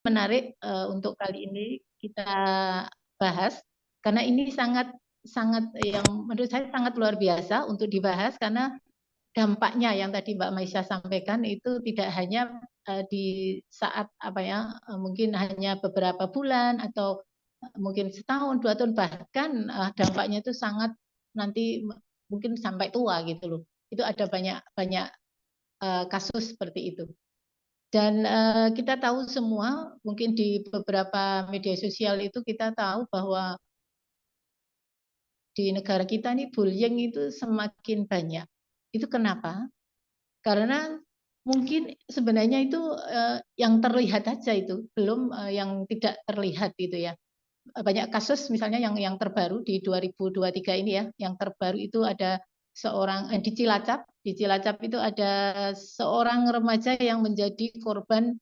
menarik untuk kali ini kita bahas karena ini sangat yang menurut saya sangat luar biasa untuk dibahas karena dampaknya yang tadi Mbak Maisha sampaikan itu tidak hanya di saat mungkin hanya beberapa bulan atau mungkin setahun 2 tahun, bahkan dampaknya itu sangat nanti mungkin sampai tua gitu loh. Itu ada banyak kasus seperti itu. Dan kita tahu semua, mungkin di beberapa media sosial itu kita tahu bahwa di negara kita ini bullying itu semakin banyak. Itu kenapa? Karena mungkin sebenarnya itu yang terlihat aja itu, belum yang tidak terlihat gitu ya. Banyak kasus misalnya yang terbaru di 2023 ini ya, yang terbaru itu ada seorang di Cilacap itu ada seorang remaja yang menjadi korban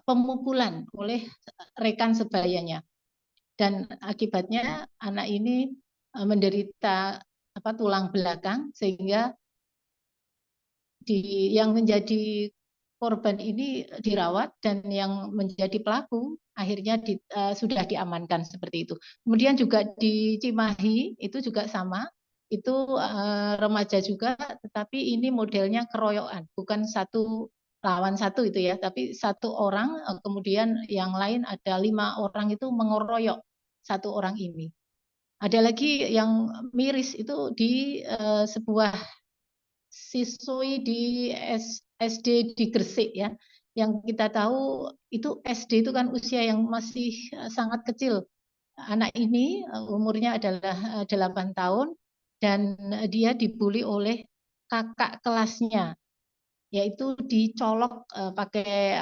pemukulan oleh rekan sebayanya, dan akibatnya anak ini menderita tulang belakang sehingga yang menjadi korban ini dirawat dan yang menjadi pelaku akhirnya sudah diamankan seperti itu. Kemudian juga di Cimahi itu juga sama, itu remaja juga, tetapi ini modelnya keroyokan, bukan satu lawan satu itu ya, tapi satu orang kemudian yang lain ada 5 orang itu mengeroyok satu orang ini. Ada lagi yang miris itu di sebuah siswi di SD di Gresik ya, yang kita tahu itu SD itu kan usia yang masih sangat kecil. Anak ini umurnya adalah 8 tahun dan dia dibully oleh kakak kelasnya, yaitu dicolok pakai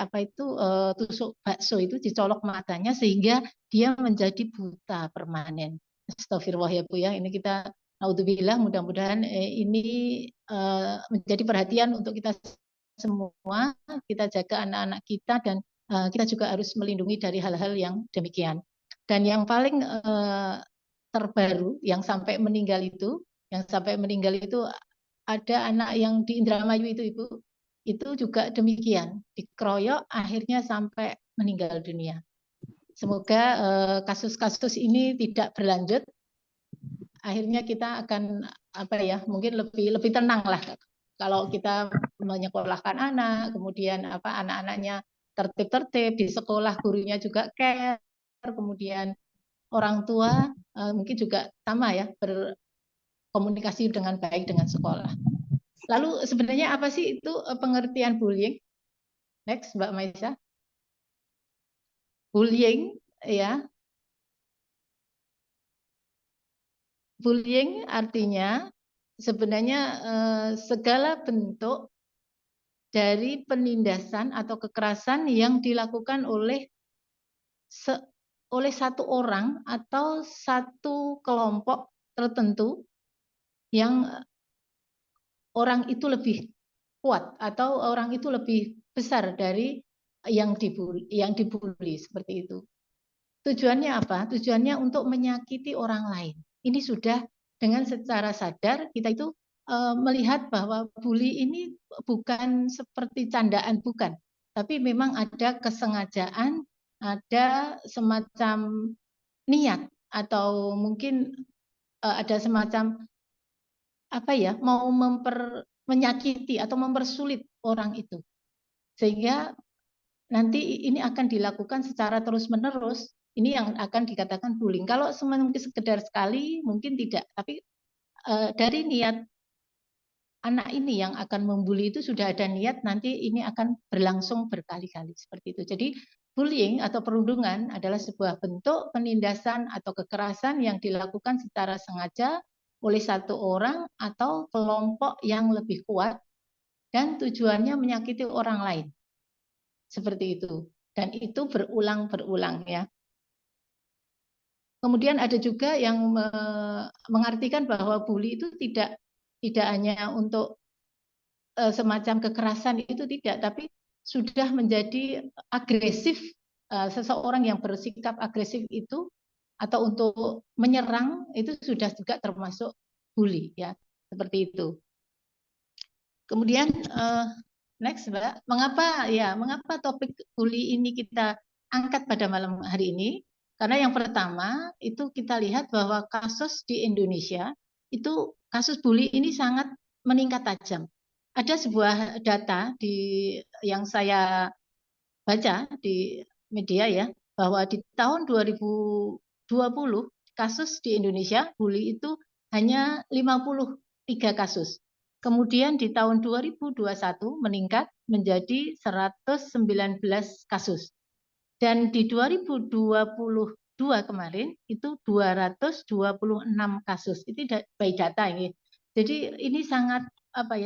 tusuk bakso itu dicolok matanya sehingga dia menjadi buta permanen. Astagfirullah ya Bu ya, ini kita naudzubillah, mudah-mudahan ini menjadi perhatian untuk kita semua, kita jaga anak-anak kita dan kita juga harus melindungi dari hal-hal yang demikian. Dan yang paling terbaru yang sampai meninggal itu ada anak yang di Indramayu itu Ibu, itu juga demikian, dikeroyok akhirnya sampai meninggal dunia. Semoga kasus-kasus ini tidak berlanjut. Akhirnya kita akan mungkin lebih tenang lah kalau kita menyekolahkan anak, kemudian anak-anaknya tertib-tertib di sekolah, gurunya juga care, kemudian orang tua mungkin juga sama ya, berkomunikasi dengan baik dengan sekolah. Lalu sebenarnya apa sih itu pengertian bullying? Next, Mbak Maisha. Bullying, ya. Bullying artinya sebenarnya segala bentuk dari penindasan atau kekerasan yang dilakukan oleh satu orang atau satu kelompok tertentu yang orang itu lebih kuat atau orang itu lebih besar dari yang dibully seperti itu. Tujuannya apa? Tujuannya untuk menyakiti orang lain. Ini sudah dengan secara sadar kita itu melihat bahwa bully ini bukan seperti candaan, bukan. Tapi memang ada kesengajaan, ada semacam niat atau mungkin ada semacam mau menyakiti atau mempersulit orang itu. Sehingga nanti ini akan dilakukan secara terus-menerus. Ini yang akan dikatakan bullying. Kalau mungkin sekedar sekali, mungkin tidak. Tapi dari niat anak ini yang akan membuli itu sudah ada niat nanti ini akan berlangsung berkali-kali seperti itu. Jadi bullying atau perundungan adalah sebuah bentuk penindasan atau kekerasan yang dilakukan secara sengaja oleh satu orang atau kelompok yang lebih kuat dan tujuannya menyakiti orang lain. Seperti itu. Dan itu berulang-berulang ya. Kemudian ada juga yang mengartikan bahwa bully itu tidak hanya untuk semacam kekerasan, itu tidak, tapi sudah menjadi agresif, seseorang yang bersikap agresif itu atau untuk menyerang itu sudah juga termasuk bully ya, seperti itu. Kemudian Next, Mbak. Mengapa topik bully ini kita angkat pada malam hari ini? Karena yang pertama itu kita lihat bahwa kasus di Indonesia itu kasus bully ini sangat meningkat tajam. Ada sebuah data yang saya baca di media ya, bahwa di tahun 2020 kasus di Indonesia bully itu hanya 53 kasus. Kemudian di tahun 2021 meningkat menjadi 119 kasus. Dan di 2022 kemarin itu 226 kasus. Itu by data ini. Jadi ini sangat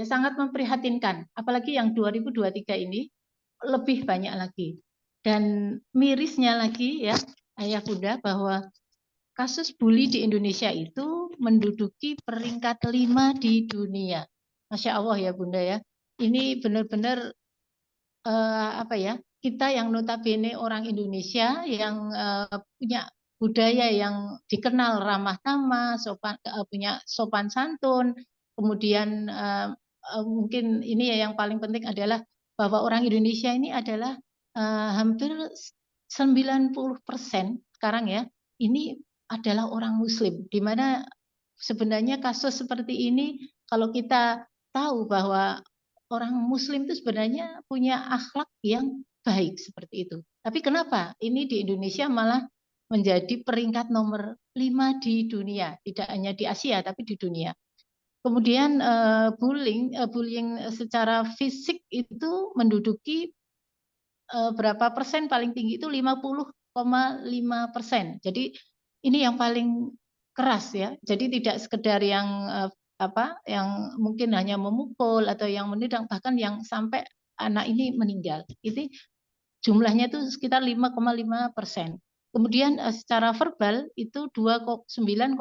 sangat memprihatinkan. Apalagi yang 2023 ini lebih banyak lagi. Dan mirisnya lagi ya, Ayah Bunda, bahwa kasus bully di Indonesia itu menduduki peringkat 5 di dunia. Masya Allah ya Bunda ya. Ini benar-benar kita yang notabene orang Indonesia yang punya budaya yang dikenal ramah tamah, punya sopan santun, kemudian mungkin ini ya yang paling penting adalah bahwa orang Indonesia ini adalah hampir 90% sekarang ya, ini adalah orang Muslim, di mana sebenarnya kasus seperti ini kalau kita tahu bahwa orang Muslim itu sebenarnya punya akhlak yang baik seperti itu. Tapi kenapa ini di Indonesia malah menjadi peringkat nomor 5 di dunia, tidak hanya di Asia tapi di dunia. Kemudian bullying secara fisik itu menduduki berapa persen, paling tinggi itu 50,5%. Jadi ini yang paling keras ya. Jadi tidak sekedar yang yang mungkin hanya memukul atau yang menendang, bahkan yang sampai anak ini meninggal. Itu jumlahnya itu sekitar 5,5%. Kemudian secara verbal itu 29,3%.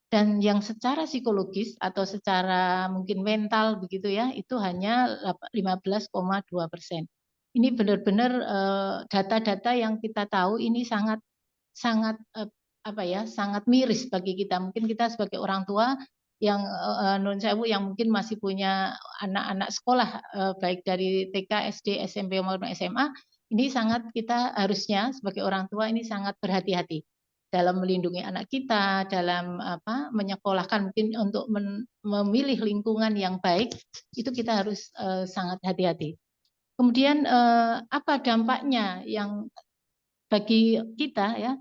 Dan yang secara psikologis atau secara mungkin mental begitu ya, itu hanya 15,2%. Ini benar-benar data-data yang kita tahu ini sangat sangat sangat miris bagi kita. Mungkin kita sebagai orang tua yang non sewu yang mungkin masih punya anak-anak sekolah baik dari TK, SD, SMP maupun SMA, ini sangat kita harusnya sebagai orang tua ini sangat berhati-hati dalam melindungi anak kita, dalam menyekolahkan, mungkin untuk memilih lingkungan yang baik, itu kita harus sangat hati-hati. Kemudian apa dampaknya yang bagi kita ya?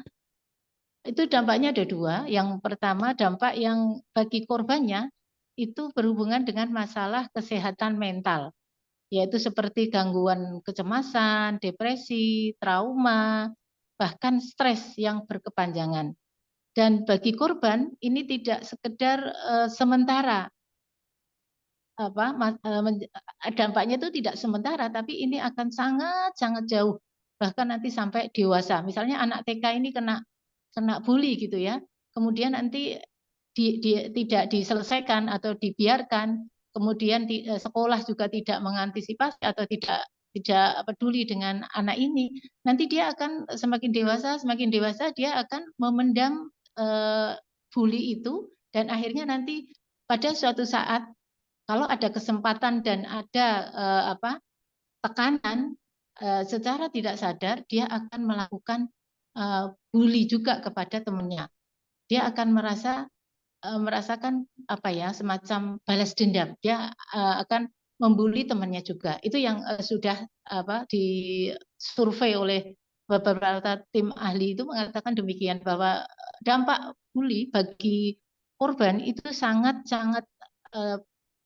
Itu dampaknya ada dua. Yang pertama dampak yang bagi korbannya itu berhubungan dengan masalah kesehatan mental, yaitu seperti gangguan kecemasan, depresi, trauma, bahkan stres yang berkepanjangan. Dan bagi korban ini tidak sekedar sementara, dampaknya itu tidak sementara, tapi ini akan sangat jauh, bahkan nanti sampai dewasa. Misalnya anak TK ini kena bully gitu ya, kemudian nanti tidak diselesaikan atau dibiarkan, kemudian sekolah juga tidak mengantisipasi atau tidak peduli dengan anak ini, nanti dia akan semakin dewasa dia akan memendam bully itu, dan akhirnya nanti pada suatu saat kalau ada kesempatan dan ada tekanan, secara tidak sadar dia akan melakukan bully juga kepada temannya. Dia akan merasakan semacam balas dendam. Dia akan membuli temannya juga. Itu yang sudah disurvei oleh beberapa tim ahli itu mengatakan demikian, bahwa dampak bully bagi korban itu sangat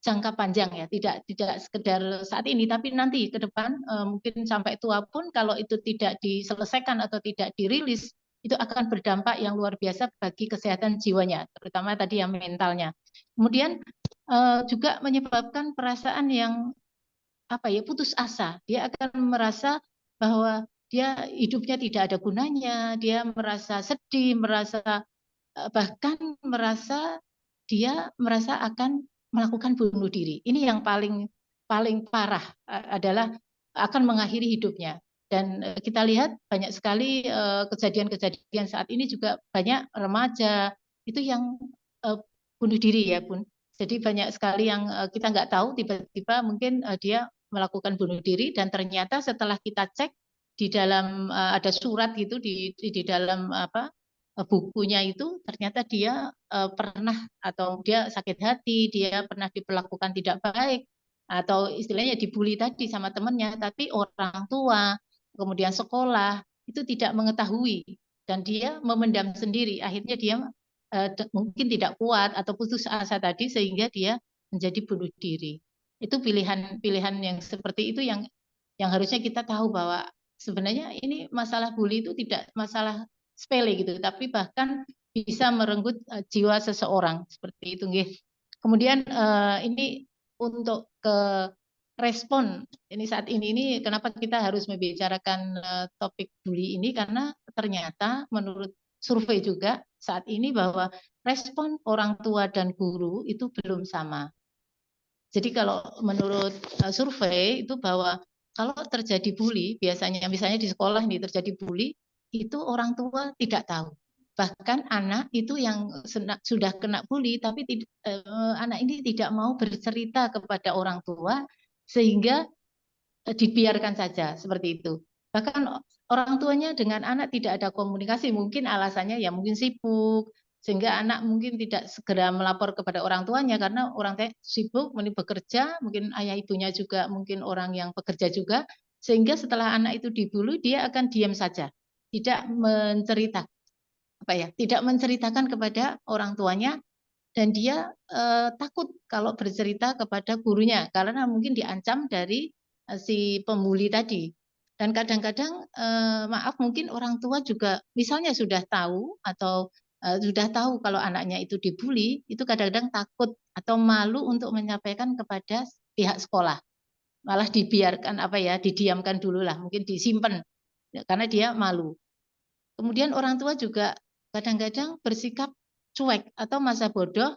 jangka panjang ya, tidak sekedar saat ini, tapi nanti ke depan mungkin sampai tua pun kalau itu tidak diselesaikan atau tidak dirilis, itu akan berdampak yang luar biasa bagi kesehatan jiwanya, terutama tadi yang mentalnya. Kemudian juga menyebabkan perasaan yang putus asa. Dia akan merasa bahwa dia hidupnya tidak ada gunanya, dia merasa sedih, bahkan dia merasa akan melakukan bunuh diri. Ini yang paling parah adalah akan mengakhiri hidupnya. Dan kita lihat banyak sekali kejadian-kejadian saat ini juga banyak remaja itu yang bunuh diri ya Bun. Jadi banyak sekali yang kita nggak tahu, tiba-tiba mungkin dia melakukan bunuh diri, dan ternyata setelah kita cek di dalam ada surat gitu di dalam apa bukunya itu, ternyata dia pernah, atau dia sakit hati, dia pernah diperlakukan tidak baik, atau istilahnya dibully tadi sama temannya, tapi orang tua kemudian sekolah itu tidak mengetahui, dan dia memendam sendiri. Akhirnya dia mungkin tidak kuat atau putus asa tadi, sehingga dia menjadi bunuh diri. Itu pilihan-pilihan yang seperti itu yang harusnya kita tahu bahwa sebenarnya ini masalah bully itu tidak masalah sepele gitu, tapi bahkan bisa merenggut jiwa seseorang seperti itu, nggih. Kemudian ini untuk ke respon ini saat ini kenapa kita harus membicarakan topik bully ini, karena ternyata menurut survei juga saat ini bahwa respon orang tua dan guru itu belum sama. Jadi kalau menurut survei itu bahwa kalau terjadi bully, biasanya misalnya di sekolah ini terjadi bully, itu orang tua tidak tahu. Bahkan anak itu yang sudah kena bully, tapi anak ini tidak mau bercerita kepada orang tua, sehingga dibiarkan saja seperti itu. Bahkan orang tuanya dengan anak tidak ada komunikasi, mungkin alasannya ya mungkin sibuk, sehingga anak mungkin tidak segera melapor kepada orang tuanya karena orang tua sibuk, mungkin bekerja, mungkin ayah ibunya juga mungkin orang yang bekerja juga, sehingga setelah anak itu dibully dia akan diam saja, tidak menceritakan tidak menceritakan kepada orang tuanya, dan dia takut kalau bercerita kepada gurunya karena mungkin diancam dari si pembuli tadi. Dan kadang-kadang maaf, mungkin orang tua juga misalnya sudah tahu, atau sudah tahu kalau anaknya itu dibully, itu kadang-kadang takut atau malu untuk menyampaikan kepada pihak sekolah. Malah dibiarkan didiamkan dulu lah, mungkin disimpan karena dia malu. Kemudian orang tua juga kadang-kadang bersikap cuek atau masa bodoh,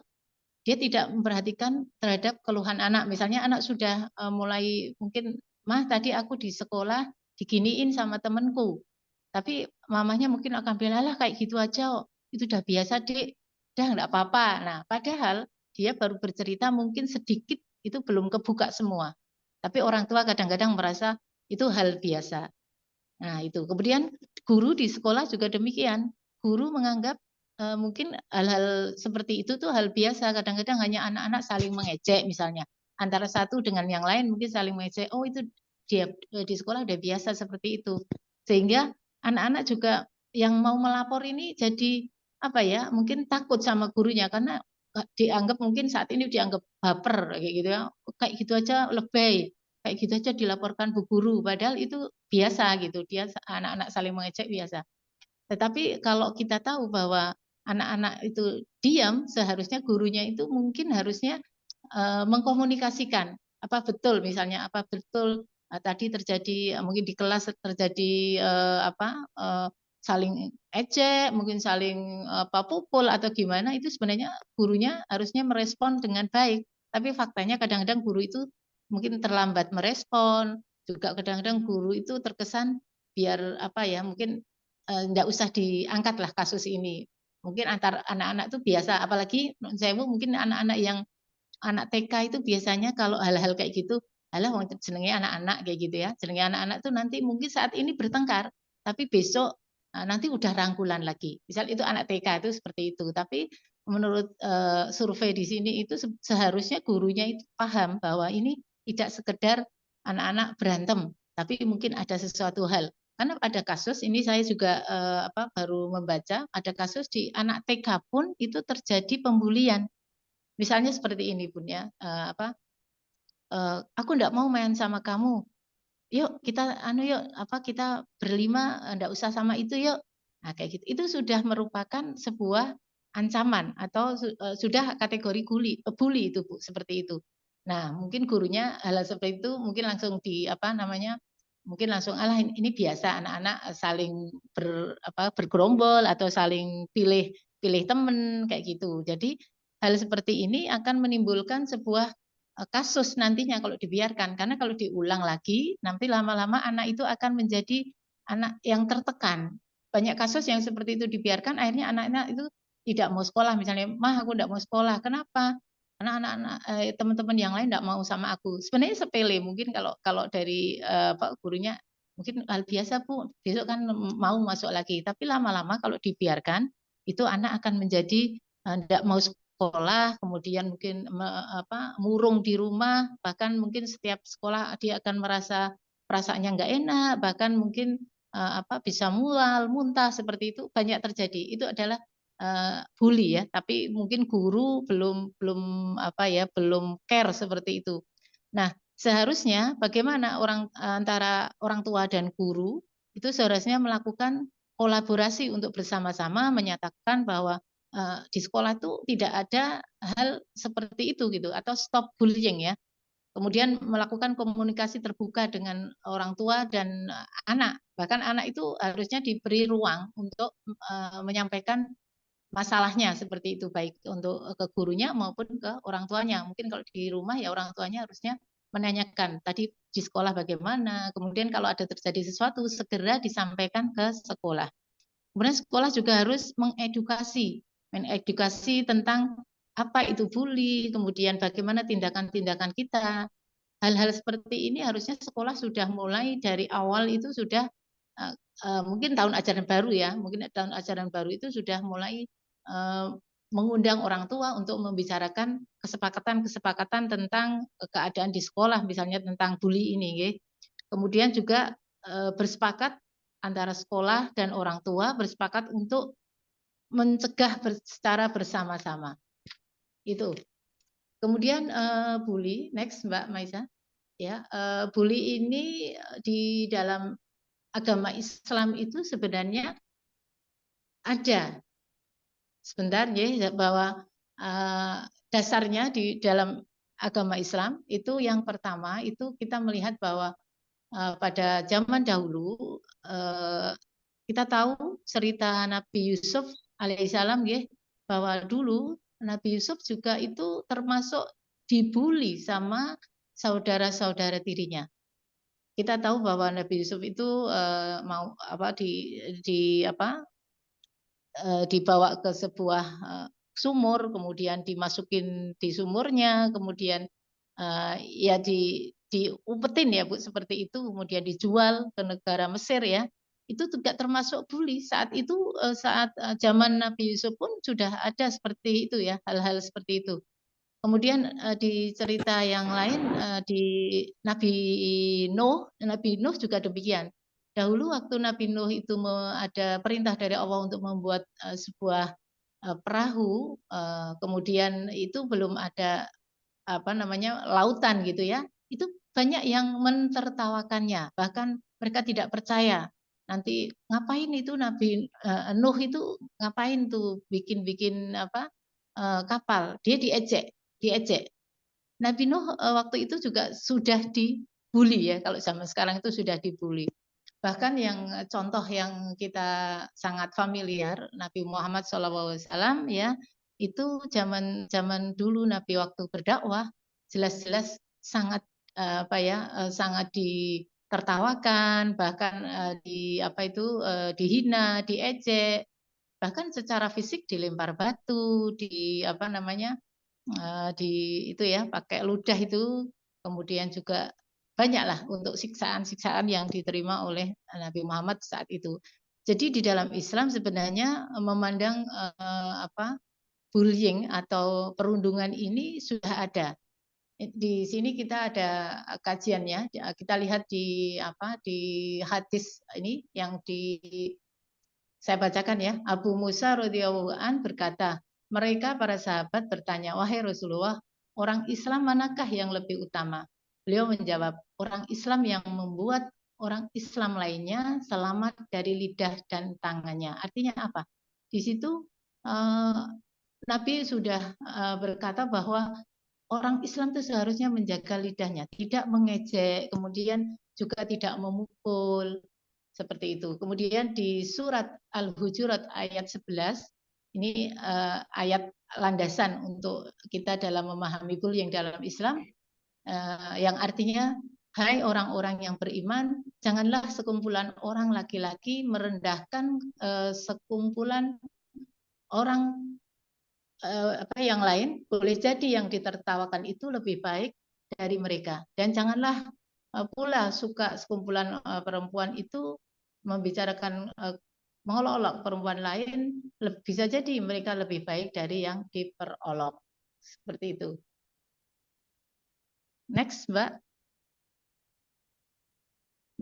dia tidak memperhatikan terhadap keluhan anak. Misalnya anak sudah mulai mungkin, mah tadi aku di sekolah diginiin sama temenku, tapi mamanya mungkin akan bilang, lah kayak gitu aja, itu udah biasa dek, udah nggak apa-apa. Nah padahal dia baru bercerita mungkin sedikit, itu belum kebuka semua, tapi orang tua kadang-kadang merasa itu hal biasa. Nah, itu. Kemudian guru di sekolah juga demikian. Guru menganggap mungkin hal-hal seperti itu tuh hal biasa. Kadang-kadang hanya anak-anak saling mengejek misalnya. Antara satu dengan yang lain mungkin saling mengejek. Oh, itu dia di sekolah udah biasa seperti itu. Sehingga anak-anak juga yang mau melapor ini jadi mungkin takut sama gurunya karena dianggap mungkin saat ini dianggap baper kayak gitu ya. Kayak gitu aja lebay, kayak gitu aja dilaporkan bu guru, padahal itu biasa gitu, dia anak-anak saling mengejek biasa. Tetapi kalau kita tahu bahwa anak-anak itu diam, seharusnya gurunya itu mungkin harusnya mengkomunikasikan apa betul, misalnya apa betul tadi terjadi mungkin di kelas terjadi saling ejek, mungkin saling pukul atau gimana, itu sebenarnya gurunya harusnya merespon dengan baik. Tapi faktanya kadang-kadang guru itu mungkin terlambat merespon, juga kadang-kadang guru itu terkesan biar mungkin enggak usah diangkat lah kasus ini. Mungkin antar anak-anak itu biasa, apalagi saya mungkin anak-anak yang anak TK itu biasanya kalau hal-hal kayak gitu, alah wong jenenge anak-anak kayak gitu ya. Jenenge anak-anak tuh nanti mungkin saat ini bertengkar, tapi besok nanti udah rangkulan lagi. Misal itu anak TK itu seperti itu. Tapi menurut survei di sini itu seharusnya gurunya itu paham bahwa ini tidak sekedar anak-anak berantem, tapi mungkin ada sesuatu hal. Karena ada kasus ini saya juga baru membaca, ada kasus di anak TK pun itu terjadi pembulian. Misalnya seperti ini Bun ya, aku enggak mau main sama kamu. Yuk kita kita berlima enggak usah sama itu yuk. Nah, kayak gitu. Itu sudah merupakan sebuah ancaman atau sudah kategori bully itu Bu, seperti itu. Nah, mungkin gurunya hal seperti itu mungkin langsung mungkin langsung alah ini biasa anak-anak saling bergerombol atau saling pilih teman kayak gitu. Jadi hal seperti ini akan menimbulkan sebuah kasus nantinya kalau dibiarkan, karena kalau diulang lagi nanti lama-lama anak itu akan menjadi anak yang tertekan. Banyak kasus yang seperti itu dibiarkan, akhirnya anak-anak itu tidak mau sekolah, misalnya mah aku tidak mau sekolah, kenapa? anak-anak teman-teman yang lain enggak mau sama aku. Sebenarnya sepele, mungkin kalau dari Pak gurunya mungkin hal biasa Bu, besok kan mau masuk lagi. Tapi lama-lama kalau dibiarkan itu anak akan menjadi enggak mau sekolah, kemudian mungkin murung di rumah, bahkan mungkin setiap sekolah dia akan merasa perasaannya enggak enak, bahkan mungkin bisa mual, muntah seperti itu banyak terjadi. Itu adalah bully ya, tapi mungkin guru belum belum care seperti itu. Nah, seharusnya bagaimana antara orang tua dan guru itu seharusnya melakukan kolaborasi untuk bersama-sama menyatakan bahwa di sekolah itu tidak ada hal seperti itu gitu, atau stop bullying ya. Kemudian melakukan komunikasi terbuka dengan orang tua dan anak. Bahkan anak itu harusnya diberi ruang untuk menyampaikan masalahnya seperti itu, baik untuk ke gurunya maupun ke orang tuanya. Mungkin kalau di rumah ya orang tuanya harusnya menanyakan tadi di sekolah bagaimana, kemudian kalau ada terjadi sesuatu segera disampaikan ke sekolah. Kemudian sekolah juga harus mengedukasi tentang apa itu bully, kemudian bagaimana tindakan-tindakan kita. Hal-hal seperti ini harusnya sekolah sudah mulai dari awal itu sudah mungkin tahun ajaran baru ya, mungkin tahun ajaran baru itu sudah mulai mengundang orang tua untuk membicarakan kesepakatan-kesepakatan tentang keadaan di sekolah, misalnya tentang bully ini. Ya. Kemudian juga bersepakat antara sekolah dan orang tua bersepakat untuk mencegah secara bersama-sama. Itu. Kemudian bully, next Mbak Maisa. Ya, bully ini di dalam agama Islam itu sebenarnya ada. Sebentar ya, bahwa dasarnya di dalam agama Islam itu yang pertama itu kita melihat bahwa pada zaman dahulu kita tahu cerita Nabi Yusuf alaihissalam ya, bahwa dulu Nabi Yusuf juga itu termasuk dibully sama saudara-saudara tirinya. Kita tahu bahwa Nabi Yusuf itu dibawa ke sebuah sumur, kemudian dimasukin di sumurnya, kemudian ya diumpetin ya Bu seperti itu, kemudian dijual ke negara Mesir ya. Itu juga termasuk bully. Saat itu saat zaman Nabi Yusuf pun sudah ada seperti itu ya, hal-hal seperti itu. Kemudian di cerita yang lain di Nabi Nuh juga demikian. Dahulu waktu Nabi Nuh itu ada perintah dari Allah untuk membuat sebuah perahu, kemudian itu belum ada lautan gitu ya. Itu banyak yang mentertawakannya, bahkan mereka tidak percaya. Nanti ngapain itu Nabi Nuh itu ngapain tuh bikin kapal? Dia diejek. Nabi Nuh waktu itu juga sudah dibully ya, kalau zaman sekarang itu sudah dibully. Bahkan yang contoh yang kita sangat familiar, Nabi Muhammad SAW ya, itu zaman dulu Nabi waktu berdakwah jelas-jelas sangat sangat ditertawakan, bahkan dihina, diejek, bahkan secara fisik dilempar batu, itu ya pakai ludah itu, kemudian juga banyaklah untuk siksaan-siksaan yang diterima oleh Nabi Muhammad saat itu. Jadi di dalam Islam sebenarnya memandang bullying atau perundungan ini sudah ada. Di sini kita ada kajiannya. Kita lihat di hadis ini yang saya bacakan ya. Abu Musa radhiyallahu an berkata, mereka para sahabat bertanya, wahai Rasulullah, orang Islam manakah yang lebih utama? Beliau menjawab, orang Islam yang membuat orang Islam lainnya selamat dari lidah dan tangannya. Artinya apa? Di situ Nabi sudah berkata bahwa orang Islam itu seharusnya menjaga lidahnya, tidak mengejek, kemudian juga tidak memukul, seperti itu. Kemudian di surat Al-Hujurat ayat 11, ini ayat landasan untuk kita dalam memahami bullying dalam Islam, yang artinya, hai orang-orang yang beriman, janganlah sekumpulan orang laki-laki merendahkan sekumpulan orang apa yang lain, boleh jadi yang ditertawakan itu lebih baik dari mereka. Dan janganlah pula suka sekumpulan perempuan itu membicarakan mengolok-olok perempuan lain, bisa jadi mereka lebih baik dari yang diperolok. Seperti itu. Next, Mbak.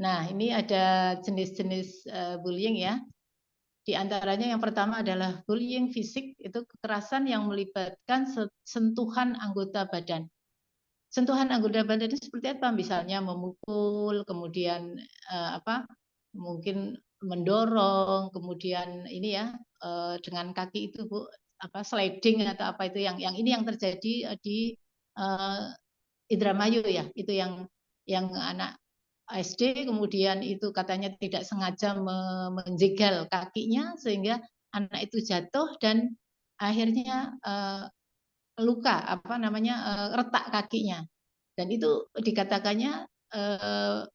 Nah, ini ada jenis-jenis bullying ya. Di antaranya yang pertama adalah bullying fisik, itu kekerasan yang melibatkan sentuhan anggota badan. Sentuhan anggota badan itu seperti apa? Misalnya memukul, kemudian mungkin mendorong, kemudian ini ya dengan kaki itu Bu, sliding atau apa itu yang ini yang terjadi di Indramayu ya, itu yang anak SD kemudian itu katanya tidak sengaja menjegal kakinya sehingga anak itu jatuh dan akhirnya luka retak kakinya dan itu dikatakannya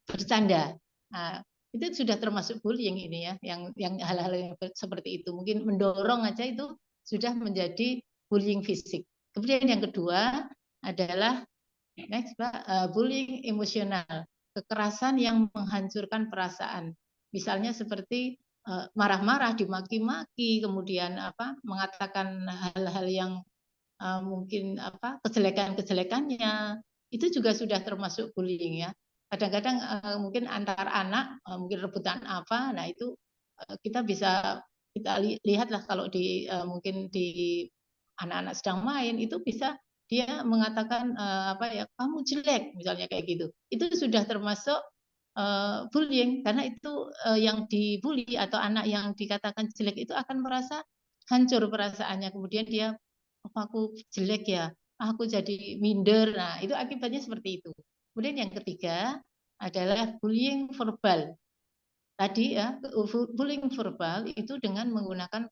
bercanda. Nah, itu sudah termasuk bullying ini ya, yang hal-hal yang seperti itu mungkin mendorong aja itu sudah menjadi bullying fisik. Kemudian yang kedua adalah next Pak, bullying emosional, kekerasan yang menghancurkan perasaan. Misalnya seperti marah-marah, dimaki-maki, kemudian mengatakan hal-hal yang mungkin kejelekan-kejelekannya, itu juga sudah termasuk bullying ya. Kadang-kadang mungkin antar anak mungkin rebutan apa, nah itu kita bisa kita lihatlah kalau di mungkin di anak-anak sedang main itu bisa dia mengatakan kamu jelek misalnya kayak gitu. Itu sudah termasuk bullying karena itu yang dibully atau anak yang dikatakan jelek itu akan merasa hancur perasaannya, kemudian dia aku jelek ya, aku jadi minder. Nah, itu akibatnya seperti itu. Kemudian yang ketiga adalah bullying verbal. Tadi ya, bullying verbal itu dengan menggunakan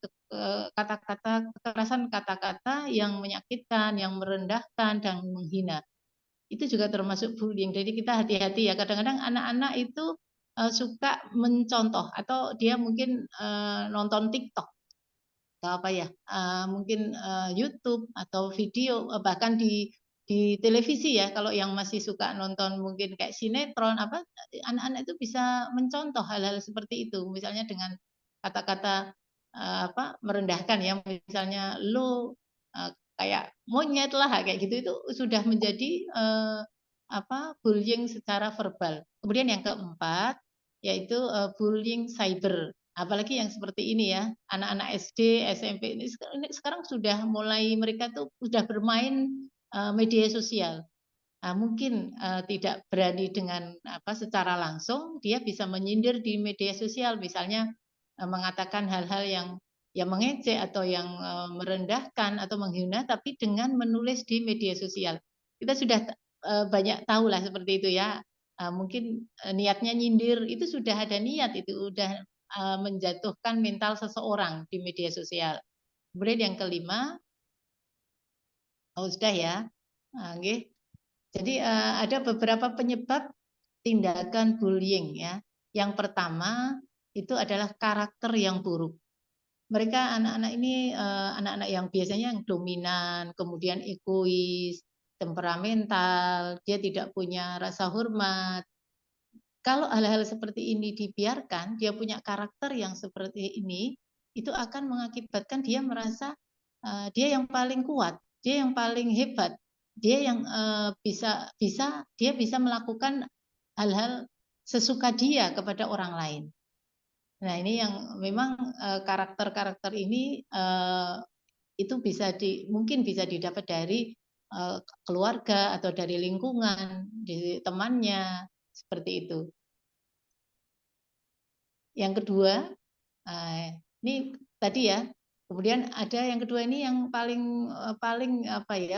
kata-kata kekerasan, kata-kata yang menyakitkan, yang merendahkan dan menghina. Itu juga termasuk bullying. Jadi kita hati-hati ya. Kadang-kadang anak-anak itu suka mencontoh atau dia mungkin nonton TikTok atau apa ya, mungkin YouTube atau video, bahkan di televisi ya, kalau yang masih suka nonton mungkin kayak sinetron anak-anak itu bisa mencontoh hal-hal seperti itu, misalnya dengan kata-kata merendahkan ya, misalnya kayak monyet lah kayak gitu, itu sudah menjadi bullying secara verbal. Kemudian yang keempat yaitu bullying cyber. Apalagi yang seperti ini ya, anak-anak SD, SMP ini sekarang sudah mulai mereka tuh sudah bermain media sosial. Nah, mungkin tidak berani dengan secara langsung, dia bisa menyindir di media sosial, misalnya mengatakan hal-hal yang mengejek atau yang merendahkan atau menghina, tapi dengan menulis di media sosial. Kita sudah banyak tahu lah seperti itu ya. Mungkin niatnya nyindir itu sudah ada niat, itu sudah menjatuhkan mental seseorang di media sosial. Kemudian yang kelima, sudah ya. Okay. Jadi ada beberapa penyebab tindakan bullying ya. Yang pertama itu adalah karakter yang buruk. Mereka anak-anak ini anak-anak yang biasanya yang dominan, kemudian egois, temperamental, dia tidak punya rasa hormat. Kalau hal-hal seperti ini dibiarkan, dia punya karakter yang seperti ini, itu akan mengakibatkan dia merasa dia yang paling kuat, dia yang paling hebat, dia yang dia bisa melakukan hal-hal sesuka dia kepada orang lain. Nah, ini yang memang karakter-karakter ini itu mungkin bisa didapat dari keluarga atau dari lingkungan, dari temannya, seperti itu. Yang kedua, ini tadi ya. Kemudian ada yang kedua ini yang paling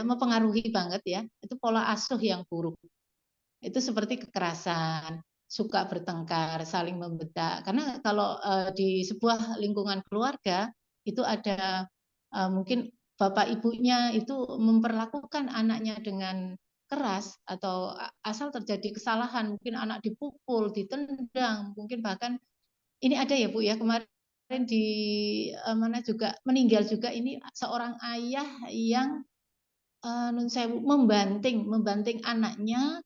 mempengaruhi banget ya. Itu pola asuh yang buruk. Itu seperti kekerasan, suka bertengkar, saling membentak. Karena kalau di sebuah lingkungan keluarga itu ada mungkin bapak ibunya itu memperlakukan anaknya dengan keras atau asal terjadi kesalahan, mungkin anak dipukul, ditendang, mungkin bahkan ini ada ya Bu ya kemarin di mana juga meninggal juga ini seorang ayah yang nun sewu membanting anaknya,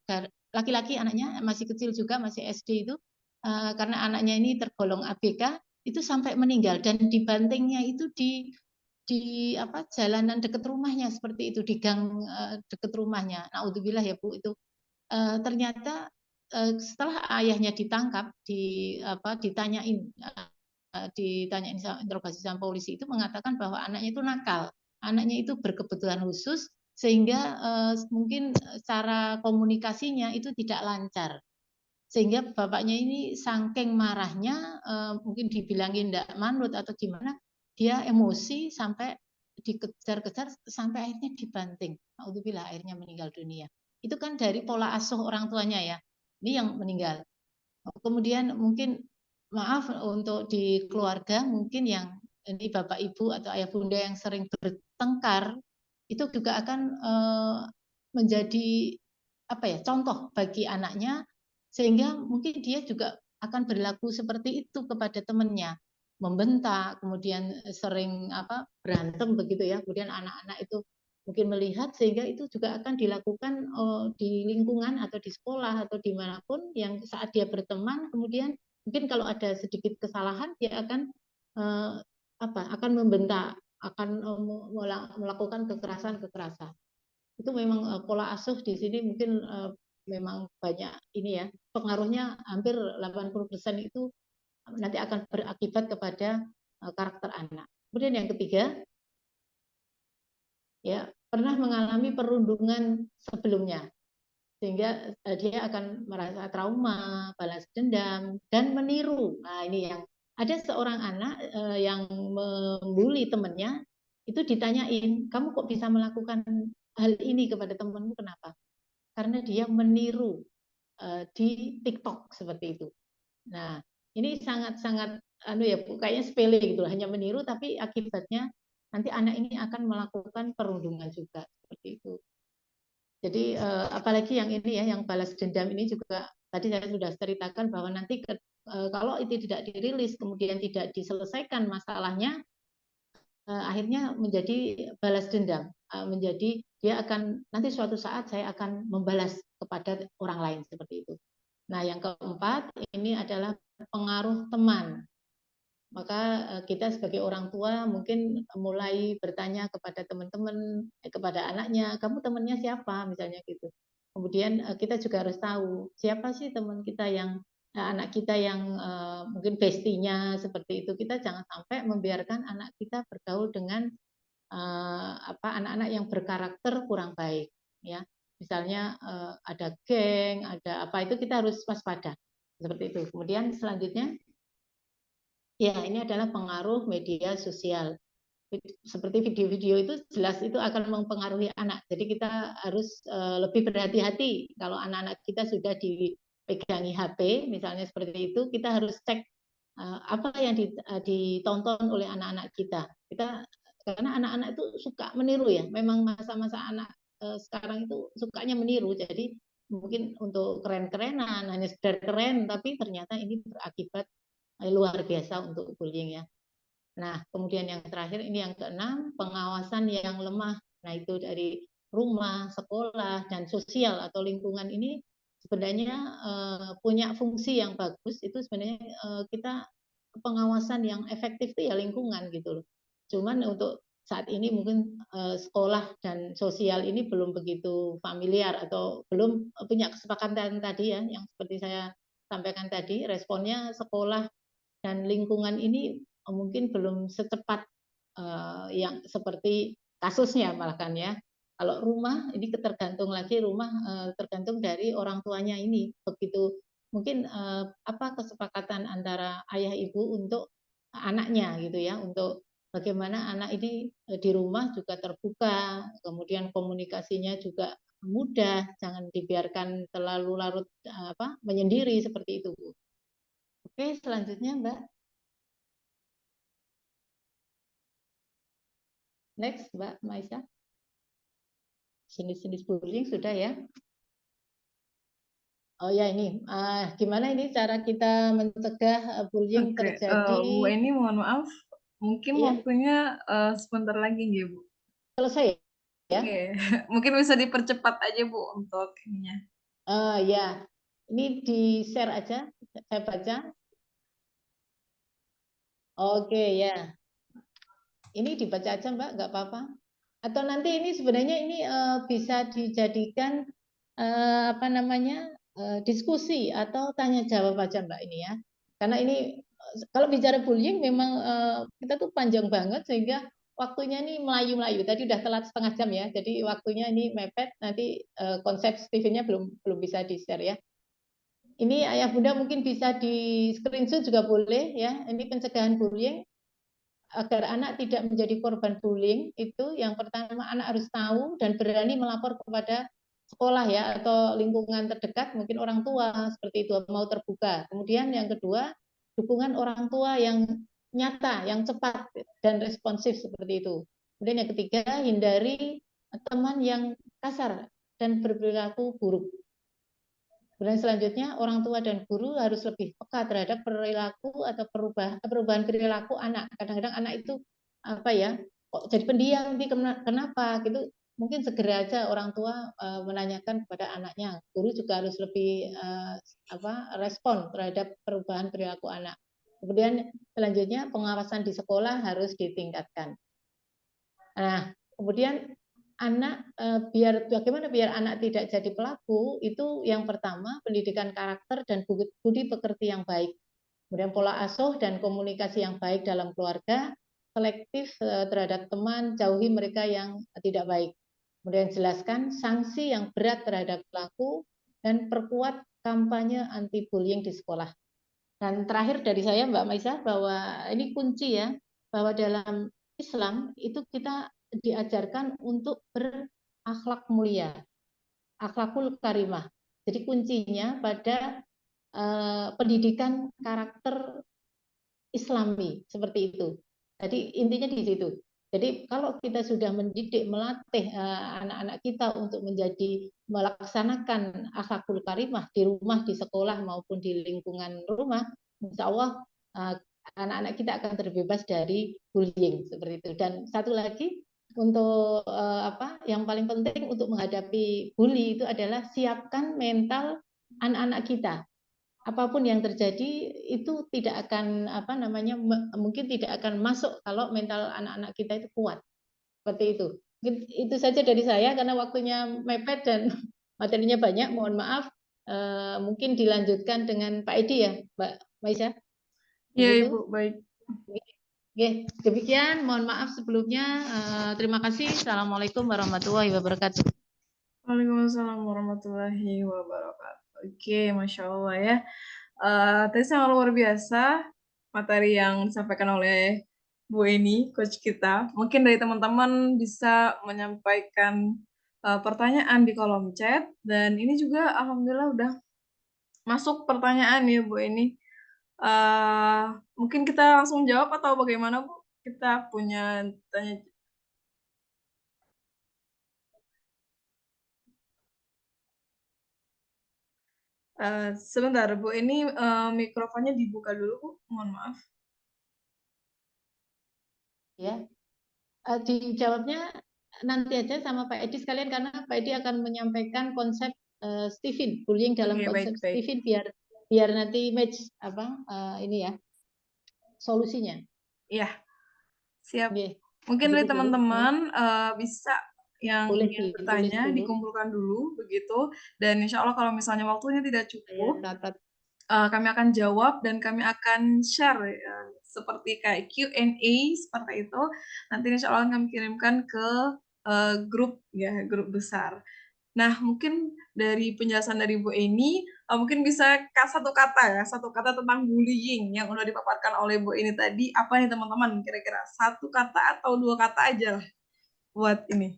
laki-laki, anaknya masih kecil juga, masih SD itu, karena anaknya ini tergolong ABK itu sampai meninggal, dan dibantingnya itu di apa, jalanan dekat rumahnya seperti itu, di gang dekat rumahnya. Naudzubillah ya Bu, itu ternyata setelah ayahnya ditangkap, ditanyain interogasi sama polisi, itu mengatakan bahwa anaknya itu nakal, anaknya itu berkebutuhan khusus, sehingga mungkin cara komunikasinya itu tidak lancar, sehingga bapaknya ini saking marahnya, mungkin dibilangin tidak manut atau gimana, dia emosi sampai dikejar-kejar sampai akhirnya dibanting. Alhamdulillah akhirnya meninggal dunia. Itu kan dari pola asuh orang tuanya ya. Ini yang meninggal. Kemudian mungkin maaf untuk di keluarga mungkin yang ini bapak ibu atau ayah bunda yang sering bertengkar, itu juga akan menjadi apa ya, contoh bagi anaknya, sehingga mungkin dia juga akan berlaku seperti itu kepada temannya, membentak, kemudian sering apa, berantem begitu ya. Kemudian anak-anak itu mungkin melihat, sehingga itu juga akan dilakukan di lingkungan atau di sekolah atau dimanapun, yang saat dia berteman, kemudian mungkin kalau ada sedikit kesalahan dia akan akan membentak, akan melakukan kekerasan. Itu memang pola asuh di sini mungkin memang banyak ini ya, pengaruhnya hampir 80% itu nanti akan berakibat kepada karakter anak. Kemudian yang ketiga, ya, pernah mengalami perundungan sebelumnya, sehingga dia akan merasa trauma, balas dendam, dan meniru. Nah, ini yang ada seorang anak yang membuli temannya, itu ditanyain, kamu kok bisa melakukan hal ini kepada temanmu, kenapa? Karena dia meniru di TikTok seperti itu. Nah, ini sangat-sangat ya Bu, kayaknya sepele gitu, hanya meniru, tapi akibatnya nanti anak ini akan melakukan perundungan juga seperti itu. Jadi apalagi yang ini ya, yang balas dendam ini juga tadi saya sudah ceritakan bahwa nanti kalau itu tidak dirilis, kemudian tidak diselesaikan masalahnya, akhirnya menjadi balas dendam, menjadi dia akan nanti suatu saat saya akan membalas kepada orang lain seperti itu. Nah, yang keempat ini adalah pengaruh teman. Maka kita sebagai orang tua mungkin mulai bertanya kepada teman-teman, kepada anaknya, kamu temannya siapa misalnya gitu. Kemudian kita juga harus tahu siapa sih teman kita yang anak kita yang mungkin bestinya seperti itu. Kita jangan sampai membiarkan anak kita bergaul dengan anak-anak yang berkarakter kurang baik, ya. Misalnya ada geng, ada apa, itu kita harus waspada seperti itu. Kemudian selanjutnya, ya, ini adalah pengaruh media sosial. Seperti video-video itu jelas itu akan mempengaruhi anak. Jadi kita harus lebih berhati-hati kalau anak-anak kita sudah dipegangi HP, misalnya seperti itu, kita harus cek apa yang ditonton oleh anak-anak kita. Karena anak-anak itu suka meniru ya. Memang masa-masa anak sekarang itu sukanya meniru. Jadi mungkin untuk keren-kerenan, hanya sekedar keren, tapi ternyata ini berakibat luar biasa untuk bullying ya. Nah, kemudian yang terakhir ini yang keenam, pengawasan yang lemah. Nah, itu dari rumah, sekolah, dan sosial atau lingkungan ini sebenarnya punya fungsi yang bagus. Itu sebenarnya kita pengawasan yang efektif itu ya lingkungan gitu loh. Cuman untuk saat ini mungkin sekolah dan sosial ini belum begitu familiar atau belum punya kesepakatan tadi ya, yang seperti saya sampaikan tadi, responnya sekolah dan lingkungan ini mungkin belum secepat yang seperti kasusnya malah kan ya. Kalau rumah ini tergantung lagi, rumah tergantung dari orang tuanya ini. Begitu mungkin apa kesepakatan antara ayah ibu untuk anaknya gitu ya, untuk bagaimana anak ini di rumah juga terbuka, kemudian komunikasinya juga mudah, jangan dibiarkan terlalu larut menyendiri seperti itu, Bu. Oke, selanjutnya Mbak. Next, Mbak Maisa. Jenis-jenis bullying sudah ya. Oh ya ini, gimana ini cara kita mencegah bullying Oke, terjadi? Bu Eni mohon maaf, mungkin Ya, waktunya sebentar lagi ya Bu. selesai ya. Oke, mungkin bisa dipercepat aja Bu untuk ininya. Ya, ini di share aja, saya baca. Oke ya, ini dibaca aja Mbak, nggak apa-apa. Atau nanti ini sebenarnya ini bisa dijadikan apa namanya diskusi atau tanya jawab aja Mbak ini ya. Karena ini kalau bicara bullying memang kita tuh panjang banget sehingga waktunya ini melayu-melayu. Tadi udah telat setengah jam ya, jadi waktunya ini mepet. Nanti konsep Stevennya belum belum bisa di share ya. Ini ayah bunda mungkin bisa di screenshot juga boleh ya. Ini pencegahan bullying agar anak tidak menjadi korban bullying itu yang pertama anak harus tahu dan berani melapor kepada sekolah ya atau lingkungan terdekat mungkin orang tua seperti itu mau terbuka. Kemudian yang kedua dukungan orang tua yang nyata, yang cepat dan responsif seperti itu. Kemudian yang ketiga hindari teman yang kasar dan berperilaku buruk. Kemudian selanjutnya orang tua dan guru harus lebih peka terhadap perilaku atau perubahan perilaku anak. Kadang-kadang anak itu apa ya, kok jadi pendiam, kenapa gitu. Mungkin segera aja orang tua menanyakan kepada anaknya. Guru juga harus lebih respon terhadap perubahan perilaku anak. Kemudian selanjutnya pengawasan di sekolah harus ditingkatkan. Nah, kemudian anak bagaimana biar anak tidak jadi pelaku itu yang pertama pendidikan karakter dan budi pekerti yang baik. Kemudian pola asuh dan komunikasi yang baik dalam keluarga, selektif terhadap teman, jauhi mereka yang tidak baik. Kemudian jelaskan sanksi yang berat terhadap pelaku dan perkuat kampanye anti bullying di sekolah. Dan terakhir dari saya Mbak Maisa bahwa ini kunci ya, bahwa dalam Islam itu kita diajarkan untuk berakhlak mulia, akhlakul karimah. Jadi kuncinya pada pendidikan karakter Islami seperti itu. Jadi intinya di situ. Jadi kalau kita sudah mendidik, melatih anak-anak kita untuk menjadi melaksanakan akhlakul karimah di rumah, di sekolah maupun di lingkungan rumah, insya Allah anak-anak kita akan terbebas dari bullying seperti itu. Dan satu lagi untuk yang paling penting untuk menghadapi bully itu adalah siapkan mental anak-anak kita apapun yang terjadi itu tidak akan mungkin tidak akan masuk kalau mental anak-anak kita itu kuat seperti itu. Itu saja dari saya karena waktunya mepet dan materinya banyak. Mohon maaf. Mungkin dilanjutkan dengan Pak Edi ya, Mbak Maisa. Ya Begitu. Ibu, baik. Oke, demikian. Mohon maaf sebelumnya. Terima kasih. Assalamualaikum warahmatullahi wabarakatuh. Waalaikumsalam warahmatullahi wabarakatuh. Oke, Masya Allah ya. Tadi sangat luar biasa materi yang disampaikan oleh Bu Eni, coach kita. Mungkin dari teman-teman bisa menyampaikan pertanyaan di kolom chat. Dan ini juga alhamdulillah udah masuk pertanyaan ya Bu Eni. Mungkin kita langsung jawab atau bagaimana Bu? Kita punya tanya. Sebentar Bu, ini mikrofonnya dibuka dulu Bu, mohon maaf. Ya, dijawabnya nanti aja sama Pak Edi sekalian karena Pak Edi akan menyampaikan konsep Stephen bullying dalam Oke, konsep baik-baik. Stephen biar biar nanti match ini ya solusinya. Iya, siap. Oke, Mungkin dari begitu dulu. teman-teman bisa yang Boleh ingin ditulis bertanya dulu. dikumpulkan dulu begitu. Dan insya Allah kalau misalnya waktunya tidak Saya cukup, catat. kami akan jawab dan kami akan share seperti kayak Q&A seperti itu. Nanti insya Allah kami kirimkan ke grup ya, grup besar. Nah, mungkin dari penjelasan dari Bu Eni, mungkin bisa satu kata ya, satu kata tentang bullying yang udah dipaparkan oleh Bu Eni tadi. Apa nih teman-teman? Kira-kira satu kata atau dua kata aja lah buat ini.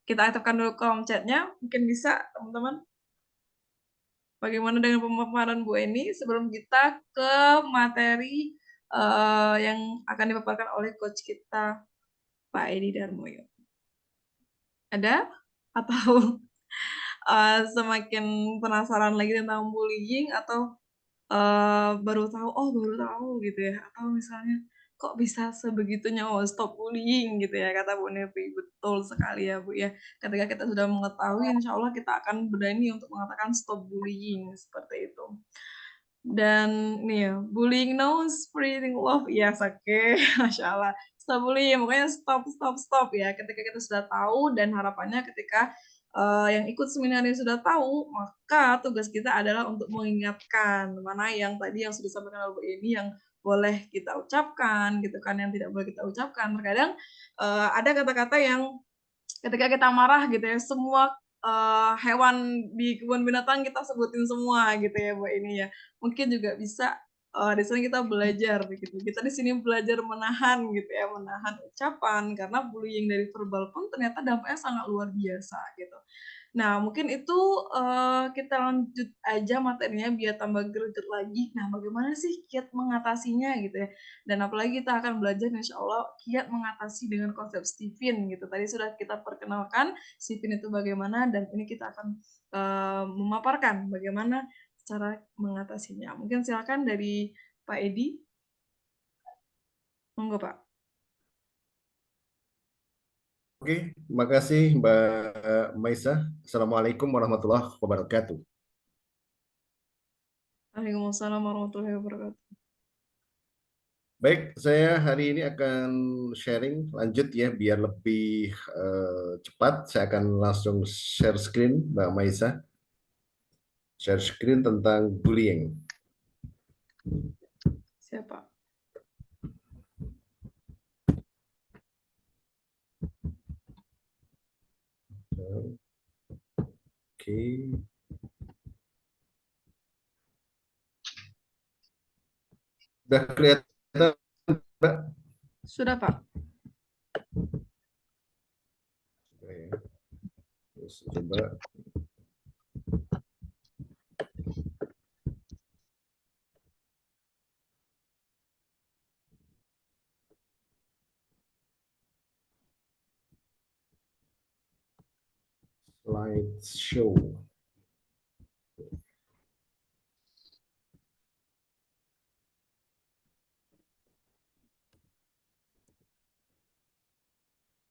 Kita aktifkan dulu kolom chatnya, mungkin bisa teman-teman. Bagaimana dengan pemaparan Bu Eni sebelum kita ke materi yang akan dipaparkan oleh coach kita, Pak Edi Darmoyo. Ada? Atau semakin penasaran lagi tentang bullying atau baru tahu gitu ya, atau misalnya, "Kok bisa sebegitunya oh stop bullying?" Gitu ya, kata Bu Nevi. Betul sekali ya, Bu, ya. Ketika kita sudah mengetahui, insya Allah kita akan berani untuk mengatakan stop bullying, seperti itu. Dan nih ya, bullying now, spreading love, yes, oke, Masya Allah. Stop bullying, pokoknya stop stop stop ya, ketika kita sudah tahu dan harapannya ketika, yang ikut seminar ini sudah tahu, maka tugas kita adalah untuk mengingatkan mana yang tadi yang sudah disampaikan oleh Bu ini yang boleh kita ucapkan gitu kan, yang tidak boleh kita ucapkan. Terkadang, ada kata-kata yang ketika kita marah gitu ya, semua, hewan di kebun binatang kita sebutin semua gitu ya, Bu, ini ya. Mungkin juga bisa, di sini kita belajar begitu. Kita di sini belajar menahan gitu ya, menahan ucapan karena bullying dari verbal pun ternyata dampaknya sangat luar biasa gitu. Nah, mungkin itu, kita lanjut aja materinya biar tambah greget lagi. Nah, bagaimana sih kiat mengatasinya gitu ya, dan apalagi kita akan belajar insya Allah kiat mengatasi dengan konsep Stephen gitu. Tadi sudah kita perkenalkan Stephen itu bagaimana dan ini kita akan, memaparkan bagaimana cara mengatasinya. Mungkin silakan dari Pak Edi, monggo Pak. Oke, terima kasih Mbak Maisa. Assalamualaikum warahmatullahi wabarakatuh. Waalaikumsalam warahmatullahi wabarakatuh. Baik, saya hari ini akan sharing lanjut ya, biar lebih cepat. Saya akan langsung share screen, Mbak Maisa. Share screen tentang bullying. Siapa? Oke. Sudah kelihatan, Mbak? Sudah Pak. Sudah ya. Terus coba. Slideshow.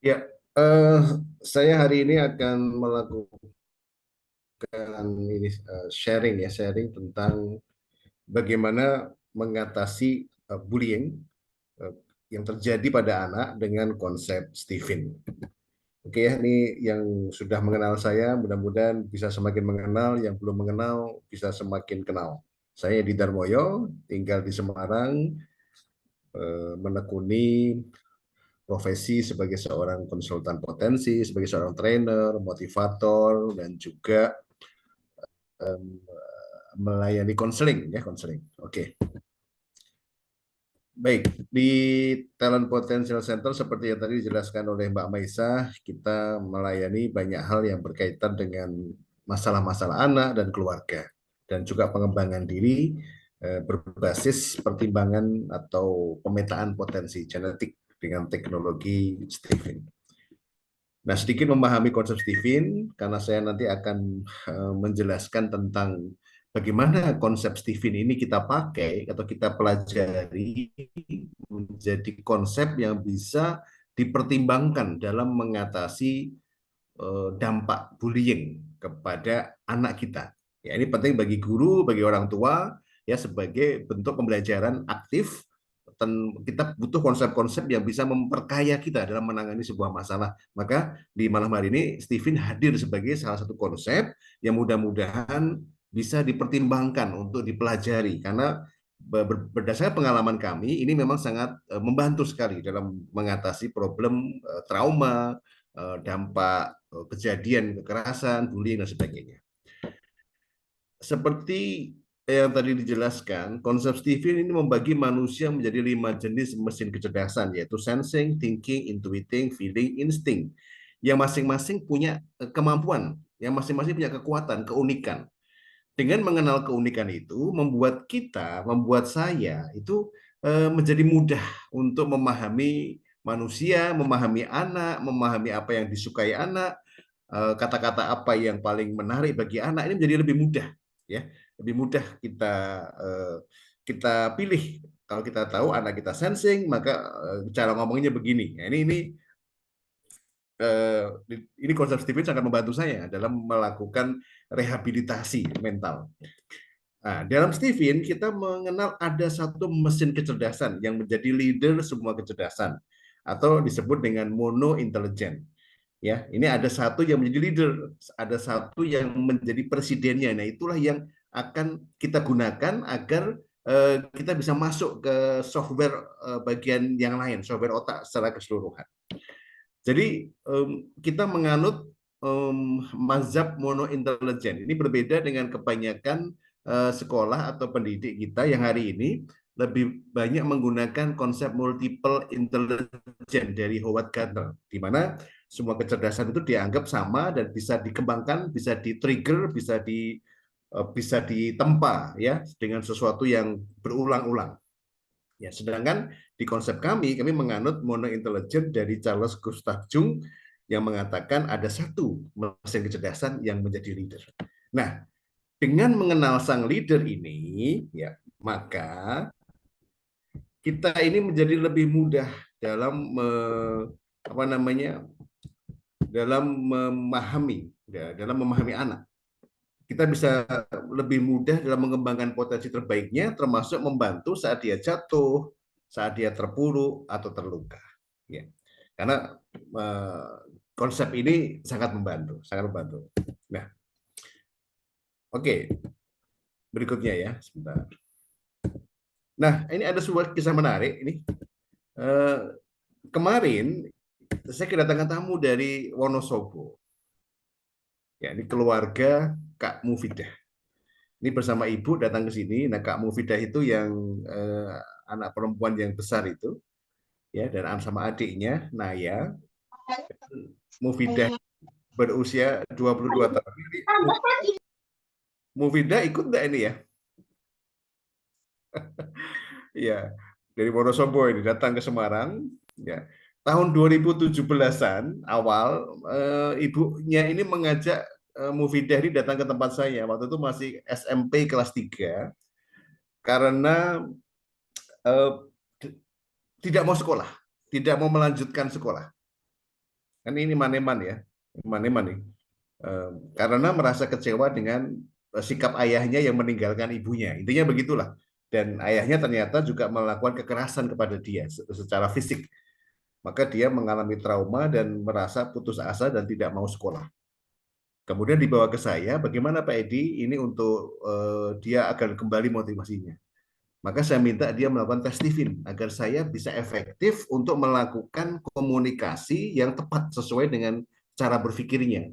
Ya, saya hari ini akan melakukan ini sharing tentang bagaimana mengatasi bullying yang terjadi pada anak dengan konsep Stephen. Oke ya, ini yang sudah mengenal saya, mudah-mudahan bisa semakin mengenal, yang belum mengenal bisa semakin kenal. Saya di Darmoyo, tinggal di Semarang, menekuni profesi sebagai seorang konsultan potensi, sebagai seorang trainer, motivator, dan juga melayani konseling, ya konseling. Oke. Baik, di Talent Potential Center seperti yang tadi dijelaskan oleh Mbak Maisa, kita melayani banyak hal yang berkaitan dengan masalah-masalah anak dan keluarga, dan juga pengembangan diri berbasis pertimbangan atau pemetaan potensi genetik dengan teknologi Stephen. Nah, sedikit memahami konsep Stephen, karena saya nanti akan menjelaskan tentang bagaimana konsep Stephen ini kita pakai atau kita pelajari menjadi konsep yang bisa dipertimbangkan dalam mengatasi dampak bullying kepada anak kita. Ya, ini penting bagi guru, bagi orang tua, ya sebagai bentuk pembelajaran aktif. Dan kita butuh konsep-konsep yang bisa memperkaya kita dalam menangani sebuah masalah. Maka di malam hari ini Stephen hadir sebagai salah satu konsep yang mudah-mudahan bisa dipertimbangkan untuk dipelajari, karena berdasarkan pengalaman kami ini memang sangat membantu sekali dalam mengatasi problem trauma, dampak kejadian kekerasan, bullying dan sebagainya. Seperti yang tadi dijelaskan, konsep Stephen ini membagi manusia menjadi 5 jenis mesin kecerdasan, yaitu sensing, thinking, intuiting, feeling, instinct, yang masing-masing punya kemampuan, yang masing-masing punya kekuatan, keunikan. Dengan mengenal keunikan itu, membuat saya itu menjadi mudah untuk memahami manusia, memahami anak, memahami apa yang disukai anak, kata-kata apa yang paling menarik bagi anak ini menjadi lebih mudah, ya, lebih mudah kita pilih. Kalau kita tahu anak kita sensing, maka cara ngomongnya begini. Nah, ini konsep Steven sangat membantu saya dalam melakukan rehabilitasi mental. Nah, dalam Steven kita mengenal ada satu mesin kecerdasan yang menjadi leader semua kecerdasan atau disebut dengan mono intelligent. Ya, ini ada satu yang menjadi leader, ada satu yang menjadi presidennya. Nah, itulah yang akan kita gunakan agar kita bisa masuk ke software bagian yang lain, software otak secara keseluruhan. Jadi kita menganut mazhab mono intelijen. Ini berbeda dengan kebanyakan sekolah atau pendidik kita yang hari ini lebih banyak menggunakan konsep multiple intelligence dari Howard Gardner, di mana semua kecerdasan itu dianggap sama dan bisa dikembangkan, bisa di-trigger, bisa ditempa ya dengan sesuatu yang berulang-ulang. Ya, sedangkan di konsep kami menganut mono intelligent dari Charles Gustav Jung yang mengatakan ada satu mesin kecerdasan yang menjadi leader. Nah, dengan mengenal sang leader ini, ya, maka kita ini menjadi lebih mudah dalam dalam memahami anak. Kita bisa lebih mudah dalam mengembangkan potensi terbaiknya, termasuk membantu saat dia jatuh, saat dia terpuruk atau terluka. Ya. Karena konsep ini sangat membantu, sangat membantu. Nah, oke, berikutnya ya, sebentar. Nah, ini ada sebuah kisah menarik. Ini kemarin saya kedatangan tamu dari Wonosobo. Ya, ini keluarga Kak Mufidah. Ini bersama ibu datang ke sini. Nah, Kak Mufidah itu yang anak perempuan yang besar itu, ya, dan sama adiknya Naya. Mufidah berusia 22 tahun. Mufidah ikut nggak ini ya? Iya, dari Wonosobo ini datang ke Semarang. Ya, tahun 2017-an awal ibunya ini mengajak Mufidah ini datang ke tempat saya. Waktu itu masih SMP kelas 3 karena tidak mau sekolah, tidak mau melanjutkan sekolah. Kan ini maneman ya, maneman nih. Karena merasa kecewa dengan sikap ayahnya yang meninggalkan ibunya. Intinya begitulah. Dan ayahnya ternyata juga melakukan kekerasan kepada dia secara fisik. Maka dia mengalami trauma dan merasa putus asa dan tidak mau sekolah. Kemudian dibawa ke saya, bagaimana Pak Edi ini untuk dia agar kembali motivasinya. Maka saya minta dia melakukan tes Steven agar saya bisa efektif untuk melakukan komunikasi yang tepat sesuai dengan cara berpikirnya.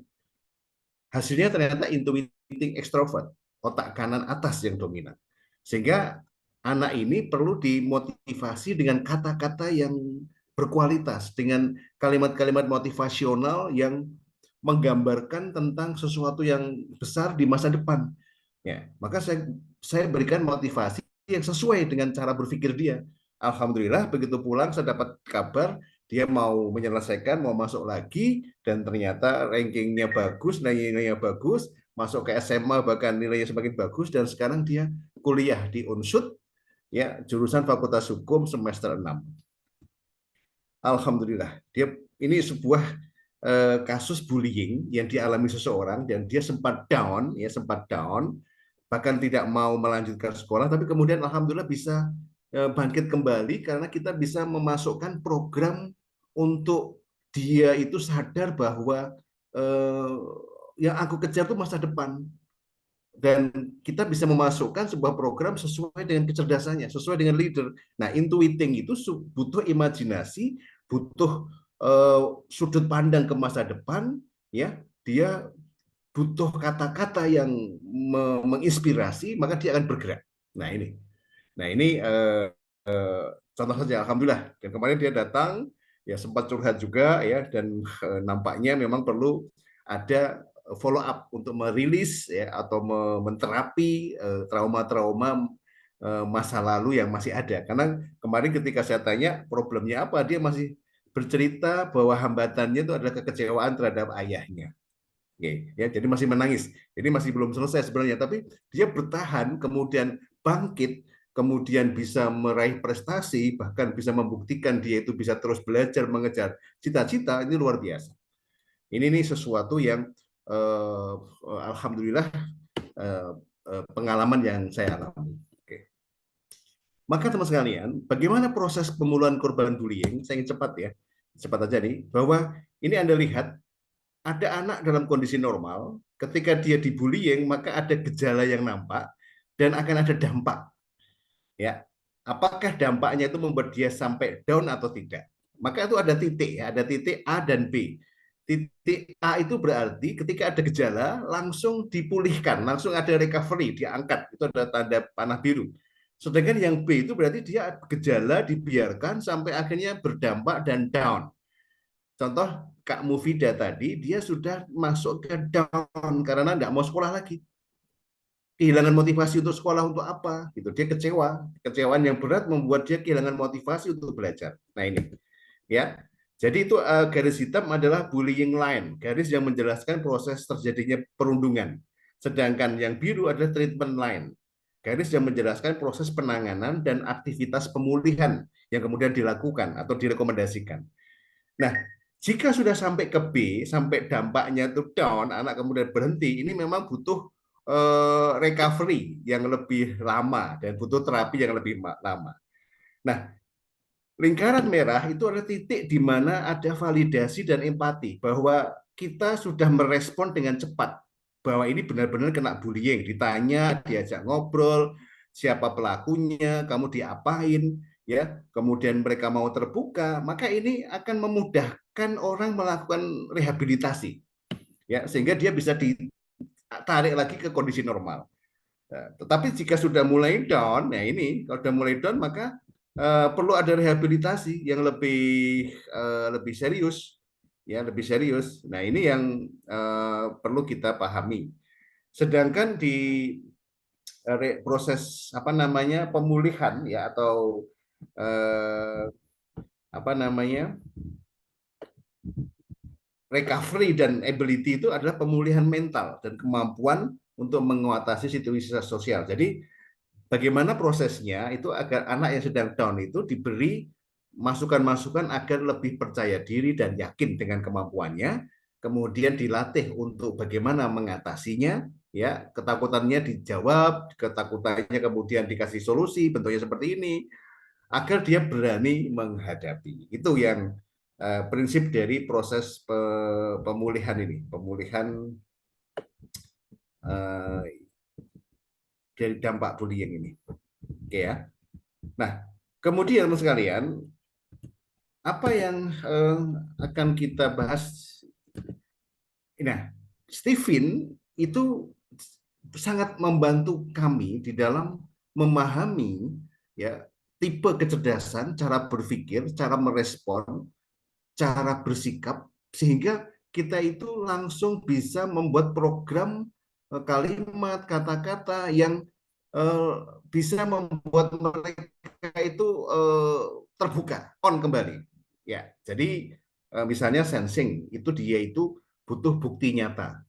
Hasilnya ternyata intuiting extrovert, otak kanan atas yang dominan. Sehingga anak ini perlu dimotivasi dengan kata-kata yang berkualitas, dengan kalimat-kalimat motivasional yang menggambarkan tentang sesuatu yang besar di masa depan. Ya, maka saya berikan motivasi yang sesuai dengan cara berpikir dia. Alhamdulillah begitu pulang saya dapat kabar dia mau menyelesaikan, mau masuk lagi, dan ternyata rankingnya bagus, nilainya bagus, masuk ke SMA bahkan nilainya semakin bagus, dan sekarang dia kuliah di Unsud, ya, jurusan Fakultas Hukum semester 6. Alhamdulillah, ini sebuah kasus bullying yang dialami seseorang dan dia sempat down, bahkan tidak mau melanjutkan sekolah, tapi kemudian alhamdulillah bisa bangkit kembali karena kita bisa memasukkan program untuk dia itu sadar bahwa yang aku kejar itu masa depan, dan kita bisa memasukkan sebuah program sesuai dengan kecerdasannya, sesuai dengan leader. Nah, intuiting itu butuh imajinasi, butuh sudut pandang ke masa depan, ya, dia butuh kata-kata yang menginspirasi, maka dia akan bergerak. Nah ini contoh saja, alhamdulillah. Dan kemarin dia datang, ya sempat curhat juga, ya, dan nampaknya memang perlu ada follow up untuk merilis, ya, atau menterapi trauma-trauma masa lalu yang masih ada. Karena kemarin ketika saya tanya problemnya apa, dia masih bercerita bahwa hambatannya itu adalah kekecewaan terhadap ayahnya. Ya, jadi masih menangis. Jadi masih belum selesai sebenarnya, tapi dia bertahan, kemudian bangkit, kemudian bisa meraih prestasi, bahkan bisa membuktikan dia itu bisa terus belajar mengejar cita-cita. Ini luar biasa. Ini nih sesuatu yang alhamdulillah pengalaman yang saya alami. Oke. Maka teman sekalian, bagaimana proses pemulihan korban bullying? Saya ingin cepat ya, cepat aja nih, bahwa ini Anda lihat ada anak dalam kondisi normal, ketika dia dibullying maka ada gejala yang nampak dan akan ada dampak. Ya, apakah dampaknya itu membuat dia sampai down atau tidak? Maka itu ada titik ya, ada titik A dan B. Titik A itu berarti ketika ada gejala langsung dipulihkan, langsung ada recovery, diangkat, itu ada tanda panah biru. Sedangkan yang B itu berarti dia gejala dibiarkan sampai akhirnya berdampak dan down. Contoh Kak Mufida tadi, dia sudah masuk ke down karena nggak mau sekolah lagi. Kehilangan motivasi untuk sekolah untuk apa? Gitu. Dia kecewa. Kecewaan yang berat membuat dia kehilangan motivasi untuk belajar. Nah ini, ya. Jadi itu garis hitam adalah bullying line, garis yang menjelaskan proses terjadinya perundungan. Sedangkan yang biru adalah treatment line, garis yang menjelaskan proses penanganan dan aktivitas pemulihan yang kemudian dilakukan atau direkomendasikan. Nah, jika sudah sampai ke B, sampai dampaknya itu down, anak kemudian berhenti, ini memang butuh recovery yang lebih lama dan butuh terapi yang lebih lama. Nah, lingkaran merah itu adalah titik di mana ada validasi dan empati bahwa kita sudah merespon dengan cepat bahwa ini benar-benar kena bullying, ditanya, diajak ngobrol, siapa pelakunya, kamu diapain, ya, kemudian mereka mau terbuka, maka ini akan memudahkan orang melakukan rehabilitasi, ya, sehingga dia bisa ditarik lagi ke kondisi normal. Nah, tetapi jika sudah mulai down, ya ini kalau sudah mulai down maka perlu ada rehabilitasi yang lebih serius, ya lebih serius. Nah ini yang perlu kita pahami. Sedangkan di proses apa namanya pemulihan ya atau apa namanya recovery dan ability itu adalah pemulihan mental dan kemampuan untuk mengatasi situasi sosial. Jadi bagaimana prosesnya itu agar anak yang sedang down itu diberi masukan-masukan agar lebih percaya diri dan yakin dengan kemampuannya, kemudian dilatih untuk bagaimana mengatasinya, ya ketakutannya dijawab, ketakutannya kemudian dikasih solusi, bentuknya seperti ini, agar dia berani menghadapi. Itu yang prinsip dari proses pemulihan ini, pemulihan dari dampak bullying ini. Oke ya. Nah, kemudian teman sekalian, apa yang akan kita bahas? Nah, Stephen itu sangat membantu kami di dalam memahami ya tipe kecerdasan, cara berpikir, cara merespon, cara bersikap, sehingga kita itu langsung bisa membuat program kalimat, kata-kata yang bisa membuat mereka itu terbuka, on kembali. Ya, jadi misalnya sensing itu dia itu butuh bukti nyata.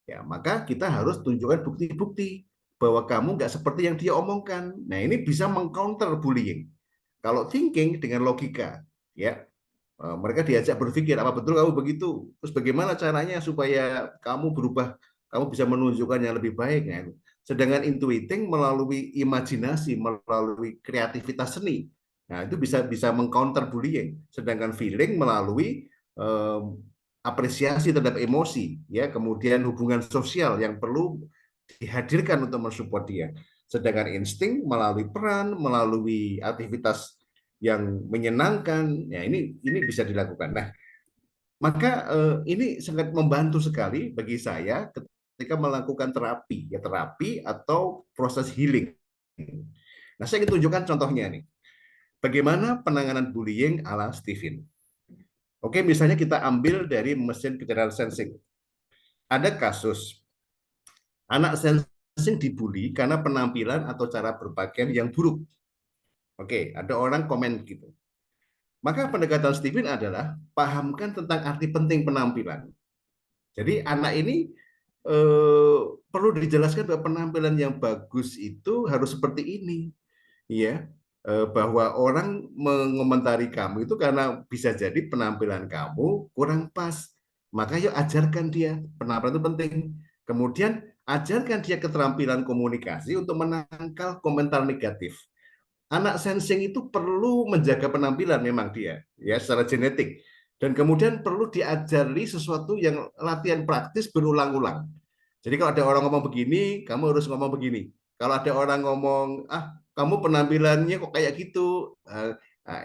Ya, maka kita harus tunjukkan bukti-bukti bahwa kamu nggak seperti yang dia omongkan. Nah, ini bisa mengcounter bullying. Kalau thinking dengan logika, ya mereka diajak berpikir apa betul kamu begitu, terus bagaimana caranya supaya kamu berubah, kamu bisa menunjukkan yang lebih baik. Kan? Sedangkan intuiting melalui imajinasi, melalui kreativitas seni, nah itu bisa mengcounter bullying. Sedangkan feeling melalui apresiasi terhadap emosi, ya kemudian hubungan sosial yang perlu dihadirkan untuk mensupport dia. Sedangkan insting melalui peran, melalui aktivitas yang menyenangkan, ya ini bisa dilakukan. Nah, maka ini sangat membantu sekali bagi saya ketika melakukan terapi, ya terapi atau proses healing. Nah, saya ingin tunjukkan contohnya nih. Bagaimana penanganan bullying ala Stephen. Oke, misalnya kita ambil dari mesin kecerdasan sensing. Ada kasus anak sensing dibully karena penampilan atau cara berpakaian yang buruk. Oke, ada orang komen gitu. Maka pendekatan Stephen adalah pahamkan tentang arti penting penampilan. Jadi anak ini perlu dijelaskan bahwa penampilan yang bagus itu harus seperti ini, ya. Bahwa orang mengomentari kamu itu karena bisa jadi penampilan kamu kurang pas. Maka yuk ajarkan dia, penampilan itu penting. Kemudian ajarkan dia keterampilan komunikasi untuk menangkal komentar negatif. Anak sensing itu perlu menjaga penampilan memang dia, ya, secara genetik. Dan kemudian perlu diajari sesuatu yang latihan praktis berulang-ulang. Jadi kalau ada orang ngomong begini, kamu harus ngomong begini. Kalau ada orang ngomong, kamu penampilannya kok kayak gitu,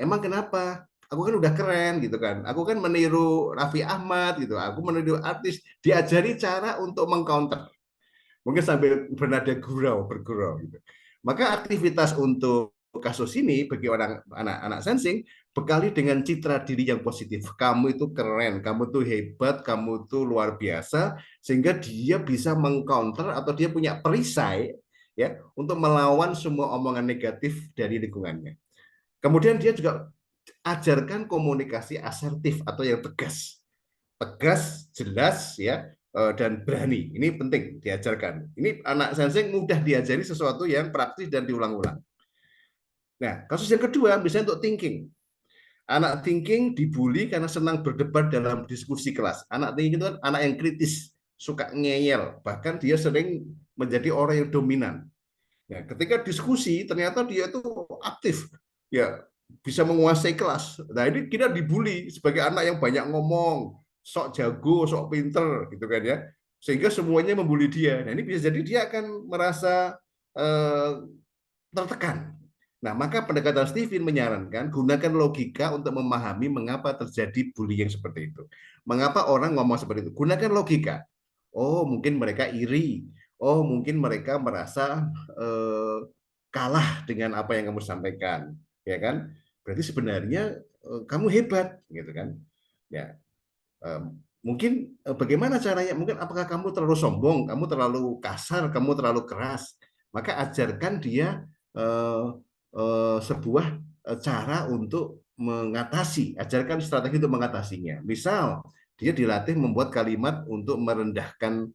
emang kenapa? Aku kan udah keren gitu kan. Aku kan meniru Raffi Ahmad gitu. Aku meniru artis. Diajari cara untuk mengcounter. Mungkin sambil bernada gurau, bergurau gitu. Maka aktivitas untuk kasus ini bagi orang anak-anak sensing bekali dengan citra diri yang positif. Kamu itu keren, kamu tuh hebat, kamu tuh luar biasa, sehingga dia bisa mengcounter atau dia punya perisai ya untuk melawan semua omongan negatif dari lingkungannya. Kemudian dia juga ajarkan komunikasi asertif atau yang tegas. Tegas, jelas ya, dan berani. Ini penting diajarkan. Ini anak sensing mudah diajari sesuatu yang praktis dan diulang-ulang. Nah, kasus yang kedua misalnya untuk thinking. Anak thinking dibully karena senang berdebat dalam diskusi kelas. Anak thinking itu kan anak yang kritis, suka ngeyel, bahkan dia sering menjadi orang yang dominan. Ya, ketika diskusi ternyata dia itu aktif, ya bisa menguasai kelas. Nah ini kita dibully sebagai anak yang banyak ngomong, sok jago, sok pinter, gitu kan ya. Sehingga semuanya membuli dia. Nah ini bisa jadi dia akan merasa tertekan. Nah maka pendekatan Stephen menyarankan gunakan logika untuk memahami mengapa terjadi bullying seperti itu. Mengapa orang ngomong seperti itu? Gunakan logika. Oh mungkin mereka iri. Oh mungkin mereka merasa kalah dengan apa yang kamu sampaikan, ya kan? Berarti sebenarnya kamu hebat, gitu kan? Ya, mungkin bagaimana caranya? Mungkin apakah kamu terlalu sombong, kamu terlalu kasar, kamu terlalu keras? Maka ajarkan dia sebuah cara untuk mengatasi, ajarkan strategi untuk mengatasinya. Misal dia dilatih membuat kalimat untuk merendahkan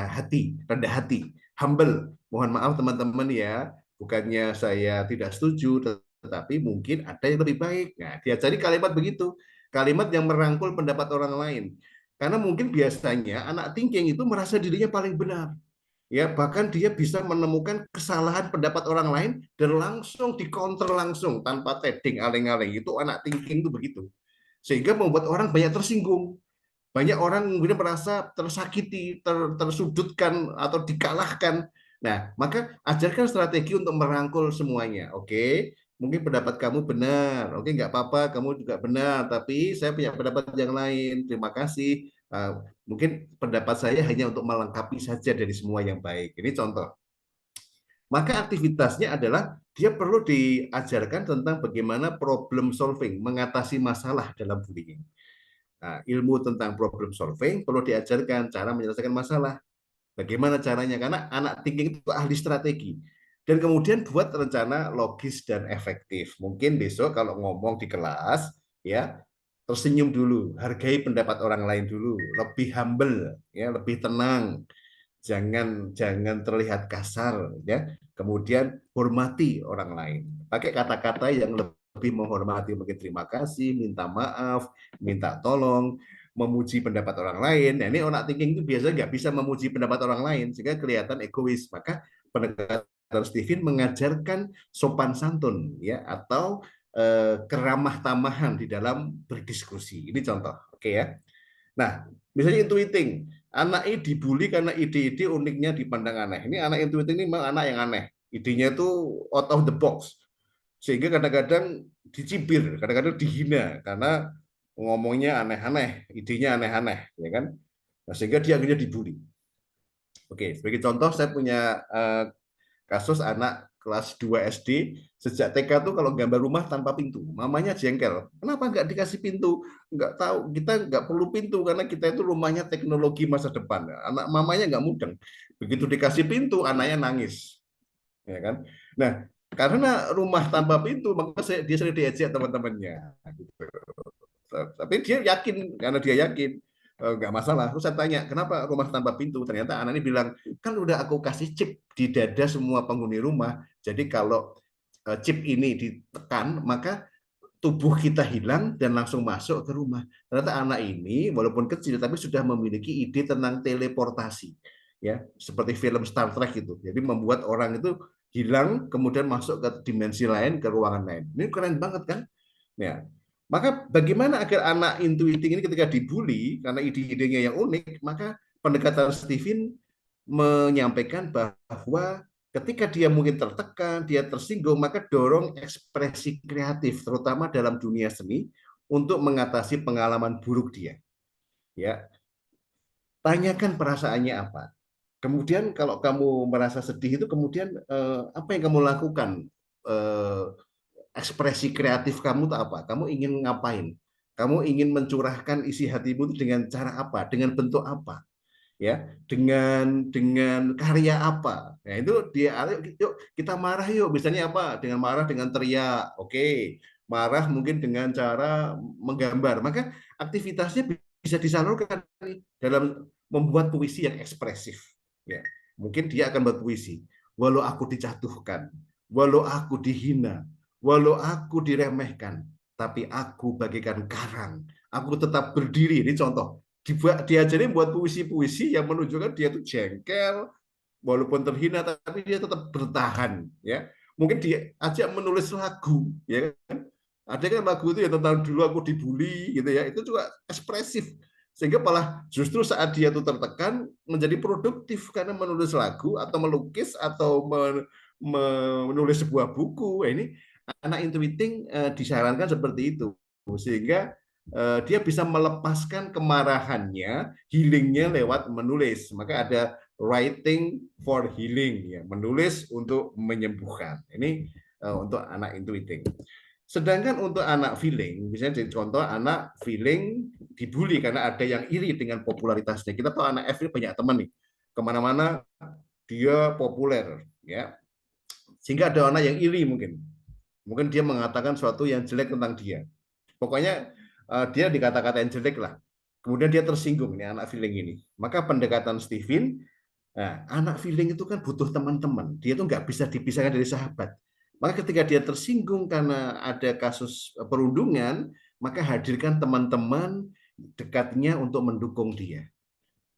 hati, rendah hati, humble. Mohon maaf teman-teman ya, bukannya saya tidak setuju, tetapi mungkin ada yang lebih baik. Nah, diajari kalimat begitu, kalimat yang merangkul pendapat orang lain. Karena mungkin biasanya anak thinking itu merasa dirinya paling benar. Ya, bahkan dia bisa menemukan kesalahan pendapat orang lain dan langsung dikonter langsung tanpa teding aling-aling. Itu anak thinking itu begitu. Sehingga membuat orang banyak tersinggung. Banyak orang kemudian merasa tersakiti, tersudutkan atau dikalahkan. Nah, maka ajarkan strategi untuk merangkul semuanya. Oke, mungkin pendapat kamu benar. Oke, nggak apa-apa, kamu juga benar. Tapi saya punya pendapat yang lain. Terima kasih. Mungkin pendapat saya hanya untuk melengkapi saja dari semua yang baik. Ini contoh. Maka aktivitasnya adalah dia perlu diajarkan tentang bagaimana problem solving, mengatasi masalah dalam bullying. Nah, ilmu tentang problem solving perlu diajarkan cara menyelesaikan masalah. Bagaimana caranya? Karena anak thinking itu ahli strategi. Dan kemudian buat rencana logis dan efektif. Mungkin besok kalau ngomong di kelas, ya tersenyum dulu, hargai pendapat orang lain dulu, lebih humble, ya lebih tenang, jangan terlihat kasar, ya. Kemudian hormati orang lain, pakai kata-kata yang lebih menghormati, mungkin terima kasih, minta maaf, minta tolong, memuji pendapat orang lain. Nah, ini orang thinking itu biasanya nggak bisa memuji pendapat orang lain sehingga kelihatan egois. Maka pendekatan Stephen mengajarkan sopan santun, ya, atau keramah tamahan di dalam berdiskusi. Ini contoh, oke ya. Nah, misalnya intuiting, anak ini dibully karena ide-ide uniknya dipandang aneh. Ini anak intuiting ini memang anak yang aneh. Idenya itu out of the box. Sehingga kadang-kadang dicibir, kadang-kadang dihina karena ngomongnya aneh-aneh, idenya aneh-aneh, ya kan? Nah, sehingga dia akhirnya dibully. Oke, sebagai contoh saya punya kasus anak kelas 2 SD, sejak TK tuh kalau gambar rumah tanpa pintu, mamanya jengkel. Kenapa nggak dikasih pintu? Nggak tahu, kita nggak perlu pintu karena kita itu rumahnya teknologi masa depan. Anak mamanya nggak mudeng. Begitu dikasih pintu, anaknya nangis. Ya kan? Nah, karena rumah tanpa pintu, maka dia sering diejek teman-temannya. Gitu. Tapi dia yakin, karena dia yakin. nggak masalah. Terus saya tanya, kenapa rumah tanpa pintu? Ternyata anak ini bilang, kan udah aku kasih chip di dada semua penghuni rumah. Jadi kalau chip ini ditekan, maka tubuh kita hilang dan langsung masuk ke rumah. Ternyata anak ini walaupun kecil tapi sudah memiliki ide tentang teleportasi, ya seperti film Star Trek itu. Jadi membuat orang itu hilang kemudian masuk ke dimensi lain, ke ruangan lain. Ini keren banget kan? Ya. Maka bagaimana agar anak intuiting ini ketika dibully karena ide-idenya yang unik, maka pendekatan Steven menyampaikan bahwa ketika dia mungkin tertekan, dia tersinggung, maka dorong ekspresi kreatif, terutama dalam dunia seni, untuk mengatasi pengalaman buruk dia. Ya, tanyakan perasaannya apa. Kemudian kalau kamu merasa sedih itu, kemudian apa yang kamu lakukan? Eh, Ekspresi kreatif kamu itu apa? Kamu ingin ngapain? Kamu ingin mencurahkan isi hatimu itu dengan cara apa? Dengan bentuk apa? Ya, dengan karya apa? Nah, itu dia, yuk kita marah yuk, misalnya apa? Dengan marah dengan teriak, oke. Marah mungkin dengan cara menggambar. Maka aktivitasnya bisa disalurkan dalam membuat puisi yang ekspresif. Ya, mungkin dia akan berpuisi. Walau aku dijatuhkan, walau aku dihina, walau aku diremehkan, tapi aku bagaikan karang. Aku tetap berdiri. Ini contoh diajarin buat puisi-puisi yang menunjukkan dia tuh jengkel, walaupun terhina tapi dia tetap bertahan, ya. Mungkin diajak menulis lagu, ya kan? Ada kan lagu itu ya tentang dulu aku dibully gitu ya, itu juga ekspresif. Sehingga malah justru saat dia tuh tertekan menjadi produktif karena menulis lagu atau melukis atau menulis sebuah buku. Ini anak intuiting disarankan seperti itu. Sehingga dia bisa melepaskan kemarahannya, healingnya lewat menulis. Maka ada writing for healing, ya, menulis untuk menyembuhkan. Ini untuk anak intuiting. Sedangkan untuk anak feeling, misalnya contoh anak feeling dibully karena ada yang iri dengan popularitasnya. Kita tahu anak F ini banyak teman nih, kemana-mana dia populer, ya. Sehingga ada anak yang iri mungkin dia mengatakan sesuatu yang jelek tentang dia. Pokoknya dia dikata-katain jelek lah. Kemudian dia tersinggung nih anak feeling ini. Maka pendekatan Steven, nah, anak feeling itu kan butuh teman-teman. Dia tuh nggak bisa dipisahkan dari sahabat. Maka ketika dia tersinggung karena ada kasus perundungan, maka hadirkan teman-teman dekatnya untuk mendukung dia,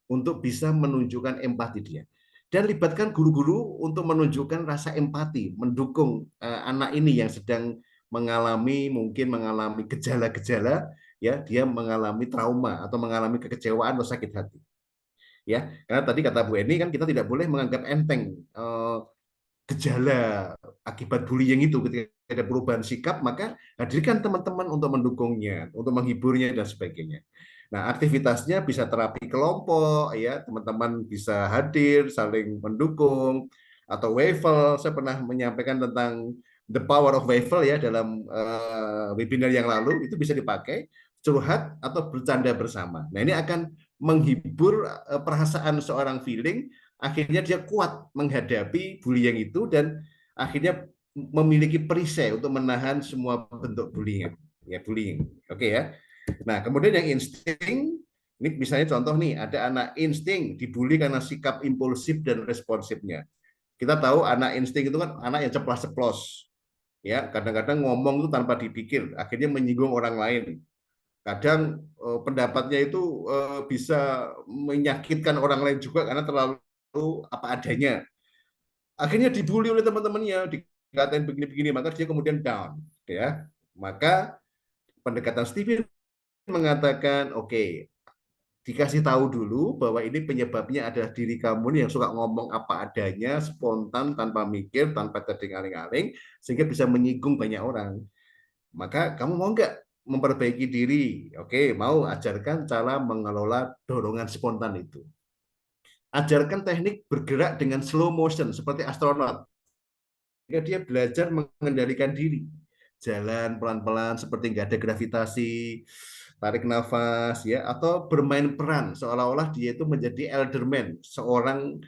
untuk bisa menunjukkan empati dia. Dan libatkan guru-guru untuk menunjukkan rasa empati, mendukung anak ini yang sedang mungkin mengalami gejala-gejala, ya, dia mengalami trauma atau mengalami kekecewaan atau sakit hati. Ya, karena tadi kata Bu Eni kan kita tidak boleh menganggap enteng gejala akibat bullying itu. Ketika ada perubahan sikap, maka hadirkan teman-teman untuk mendukungnya, untuk menghiburnya dan sebagainya. Nah, aktivitasnya bisa terapi kelompok, ya, teman-teman bisa hadir, saling mendukung, atau Wafel. Saya pernah menyampaikan tentang the power of Wafel ya dalam webinar yang lalu, itu bisa dipakai curhat atau bercanda bersama. Nah, ini akan menghibur perasaan seorang feeling, akhirnya dia kuat menghadapi bullying itu dan akhirnya memiliki perisai untuk menahan semua bentuk bullying. Ya, bullying. Oke ya. Nah, kemudian yang insting, ini misalnya contoh nih, ada anak insting dibully karena sikap impulsif dan responsifnya. Kita tahu anak insting itu kan anak yang ceplas-ceplos. Ya, kadang-kadang ngomong itu tanpa dipikir, akhirnya menyinggung orang lain. Kadang pendapatnya itu bisa menyakitkan orang lain juga karena terlalu apa adanya. Akhirnya dibully oleh teman-temannya, dikatain begini-begini, maka dia kemudian down, ya. Maka pendekatan Steven mengatakan, oke, dikasih tahu dulu bahwa ini penyebabnya adalah diri kamu nih yang suka ngomong apa adanya, spontan, tanpa mikir, tanpa terding-aling-aling, sehingga bisa menyinggung banyak orang. Maka kamu mau nggak memperbaiki diri? Oke, mau ajarkan cara mengelola dorongan spontan itu. Ajarkan teknik bergerak dengan slow motion seperti astronot. Dia belajar mengendalikan diri. Jalan pelan-pelan seperti nggak ada gravitasi, tarik nafas, ya, atau bermain peran seolah-olah dia itu menjadi elderman, seorang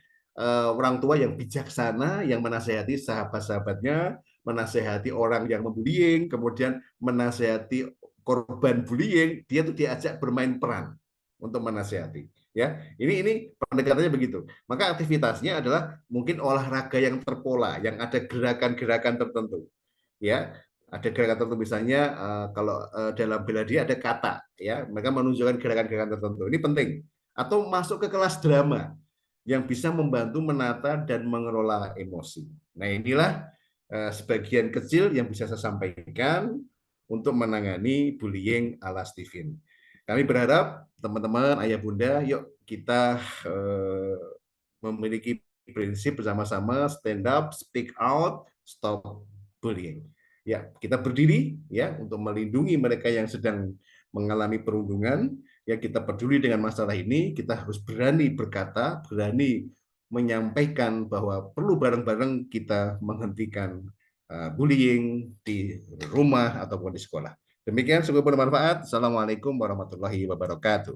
orang tua yang bijaksana yang menasehati sahabat-sahabatnya, menasehati orang yang membullying, kemudian menasehati korban bullying. Dia tuh diajak bermain peran untuk menasihati. Ya, ini pendekatannya begitu. Maka aktivitasnya adalah mungkin olahraga yang terpola, yang ada gerakan-gerakan tertentu. Ya, ada gerakan tertentu misalnya kalau dalam bela diri ada kata, ya, mereka menunjukkan gerakan-gerakan tertentu. Ini penting. Atau masuk ke kelas drama yang bisa membantu menata dan mengelola emosi. Nah, inilah sebagian kecil yang bisa saya sampaikan untuk menangani bullying ala Stephen. Kami berharap teman-teman, ayah bunda, yuk kita memiliki prinsip bersama-sama, stand up, speak out, stop bullying. Ya, kita berdiri ya untuk melindungi mereka yang sedang mengalami perundungan. Ya, kita peduli dengan masalah ini, kita harus berani berkata, berani menyampaikan bahwa perlu bareng-bareng kita menghentikan bullying di rumah ataupun di sekolah. Demikian, semoga bermanfaat. Assalamualaikum warahmatullahi wabarakatuh.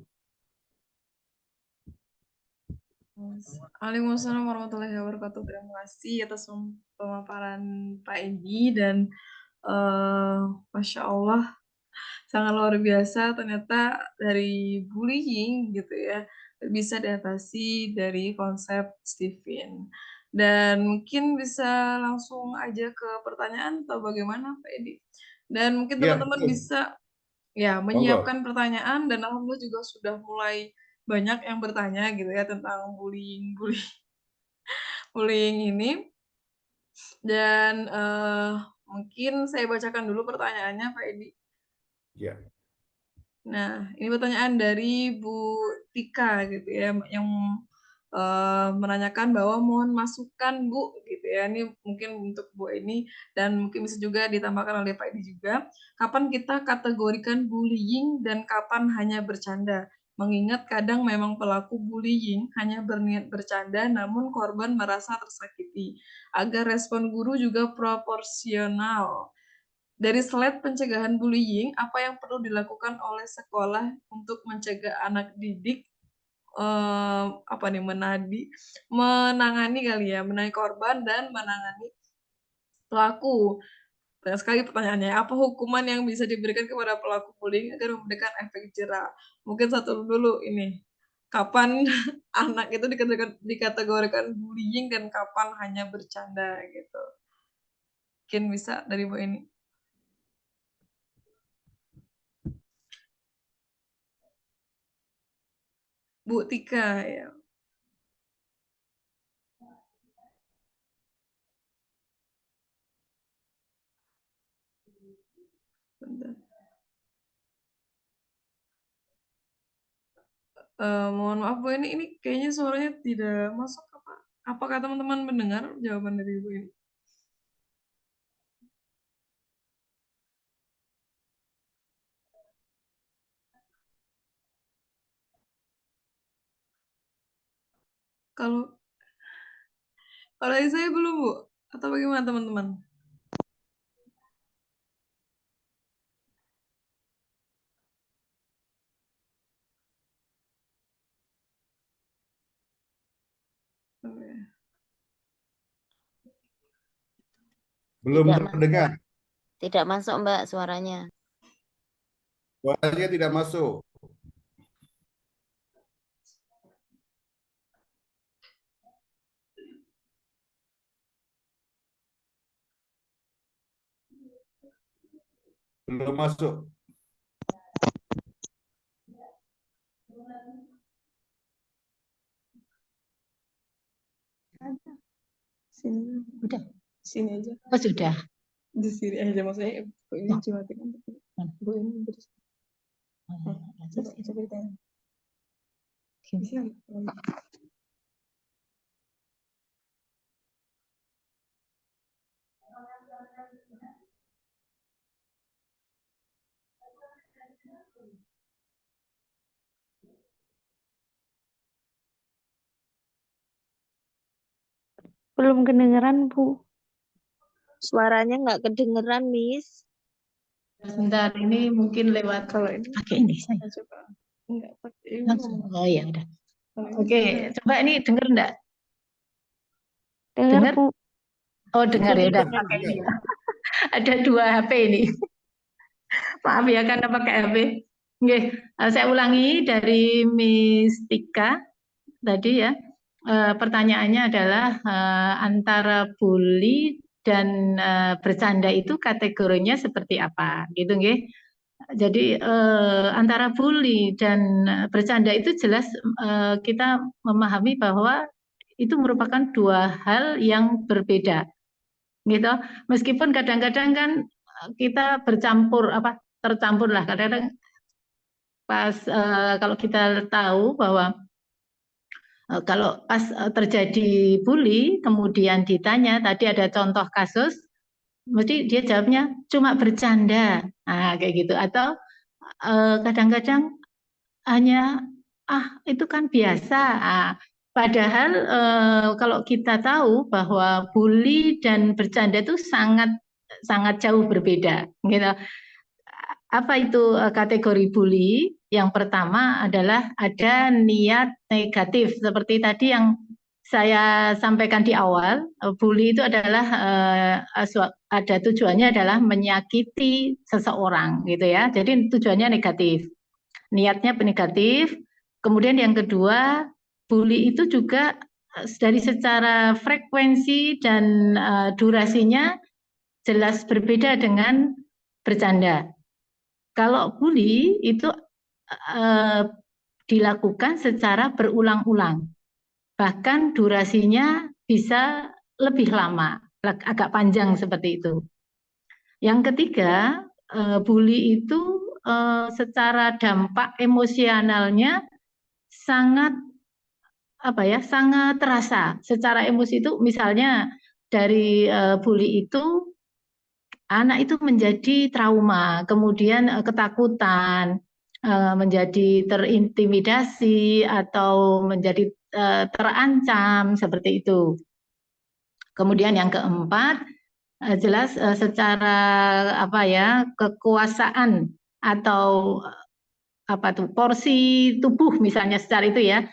Waalaikumsalam warahmatullahi wabarakatuh. Terima kasih atas pemaparan Pak Edi dan Masya Allah sangat luar biasa ternyata dari bullying gitu ya bisa diatasi dari konsep Stephen. Dan mungkin bisa langsung aja ke pertanyaan atau bagaimana Pak Edi? Dan mungkin Ya, teman-teman bisa ya monggo. menyiapkan pertanyaan dan alhamdulillah juga sudah mulai banyak yang bertanya gitu ya tentang bullying ini. Dan mungkin saya bacakan dulu pertanyaannya Pak Edi. Ya. Nah, ini pertanyaan dari Bu Tika gitu ya, yang menanyakan bahwa mohon masukan Bu gitu ya. Ini mungkin untuk Bu ini dan mungkin bisa juga ditambahkan oleh Pak Edi juga. Kapan kita kategorikan bullying dan kapan hanya bercanda? Mengingat kadang memang pelaku bullying hanya berniat bercanda namun korban merasa tersakiti. Agar respon guru juga proporsional. Dari slide pencegahan bullying, apa yang perlu dilakukan oleh sekolah untuk mencegah anak didik menangani kali ya, menangani korban dan menangani pelaku. Banyak sekali pertanyaannya, apa hukuman yang bisa diberikan kepada pelaku bullying agar memberikan efek jerah? Mungkin satu dulu ini, kapan anak itu dikategorikan bullying dan kapan hanya bercanda gitu. Mungkin bisa dari Bu ini. Bu Tika ya. Bentar. Mohon maaf Bu ini kayaknya suaranya tidak masuk apa? Apakah teman-teman mendengar jawaban dari Bu ini? Kalau dari saya belum Bu, atau bagaimana teman-teman? Belum Tidak terdengar. Tidak masuk Mbak suaranya. Suaranya tidak masuk. Belum masuk. Sini. Udah. Sini aja. Oh, sudah. Di sini aja maksudnya Bu ini dimatikan. Bu ini terus. Coba ditanya. Bisa. Belum kedengeran, Bu. Suaranya nggak kedengeran, Miss. Sebentar, ini mungkin lewat Kalau ini pakai ini saya. coba. Enggak pakai ini. Langsung. Oh ya udah. Kalau ini Oke, coba ini denger enggak? Dengar, Dengar? Bu. Oh, dengar ya udah Dengar, pakai dengar. ini ya. Ada dua HP ini. Maaf ya karena pakai HP. Nggih, saya ulangi dari Miss Tika tadi ya. Pertanyaannya adalah antara bully dan bercanda itu kategorinya seperti apa, gitu nggih. Jadi antara bully dan bercanda itu jelas kita memahami bahwa itu merupakan dua hal yang berbeda, gitu. Meskipun kadang-kadang kan kita tercampur lah kadang-kadang pas kalau kita tahu bahwa kalau pas terjadi bully kemudian ditanya tadi ada contoh kasus, mesti dia jawabnya cuma bercanda, nah kayak gitu. Atau kadang-kadang hanya itu kan biasa. Padahal kalau kita tahu bahwa bully dan bercanda itu sangat sangat jauh berbeda, gitu. Apa itu kategori bully? Yang pertama adalah ada niat negatif seperti tadi yang saya sampaikan di awal. Bully itu adalah ada tujuannya adalah menyakiti seseorang, gitu ya. Jadi tujuannya negatif, niatnya negatif. Kemudian yang kedua, bully itu juga dari secara frekuensi dan durasinya jelas berbeda dengan bercanda. Kalau bully itu dilakukan secara berulang-ulang, bahkan durasinya bisa lebih lama, agak panjang seperti itu. Yang ketiga, bully itu secara dampak emosionalnya sangat sangat terasa. Secara emosi itu misalnya dari bully itu anak itu menjadi trauma, kemudian ketakutan, menjadi terintimidasi atau menjadi terancam seperti itu. Kemudian yang keempat, jelas secara kekuasaan atau porsi tubuh misalnya secara itu ya,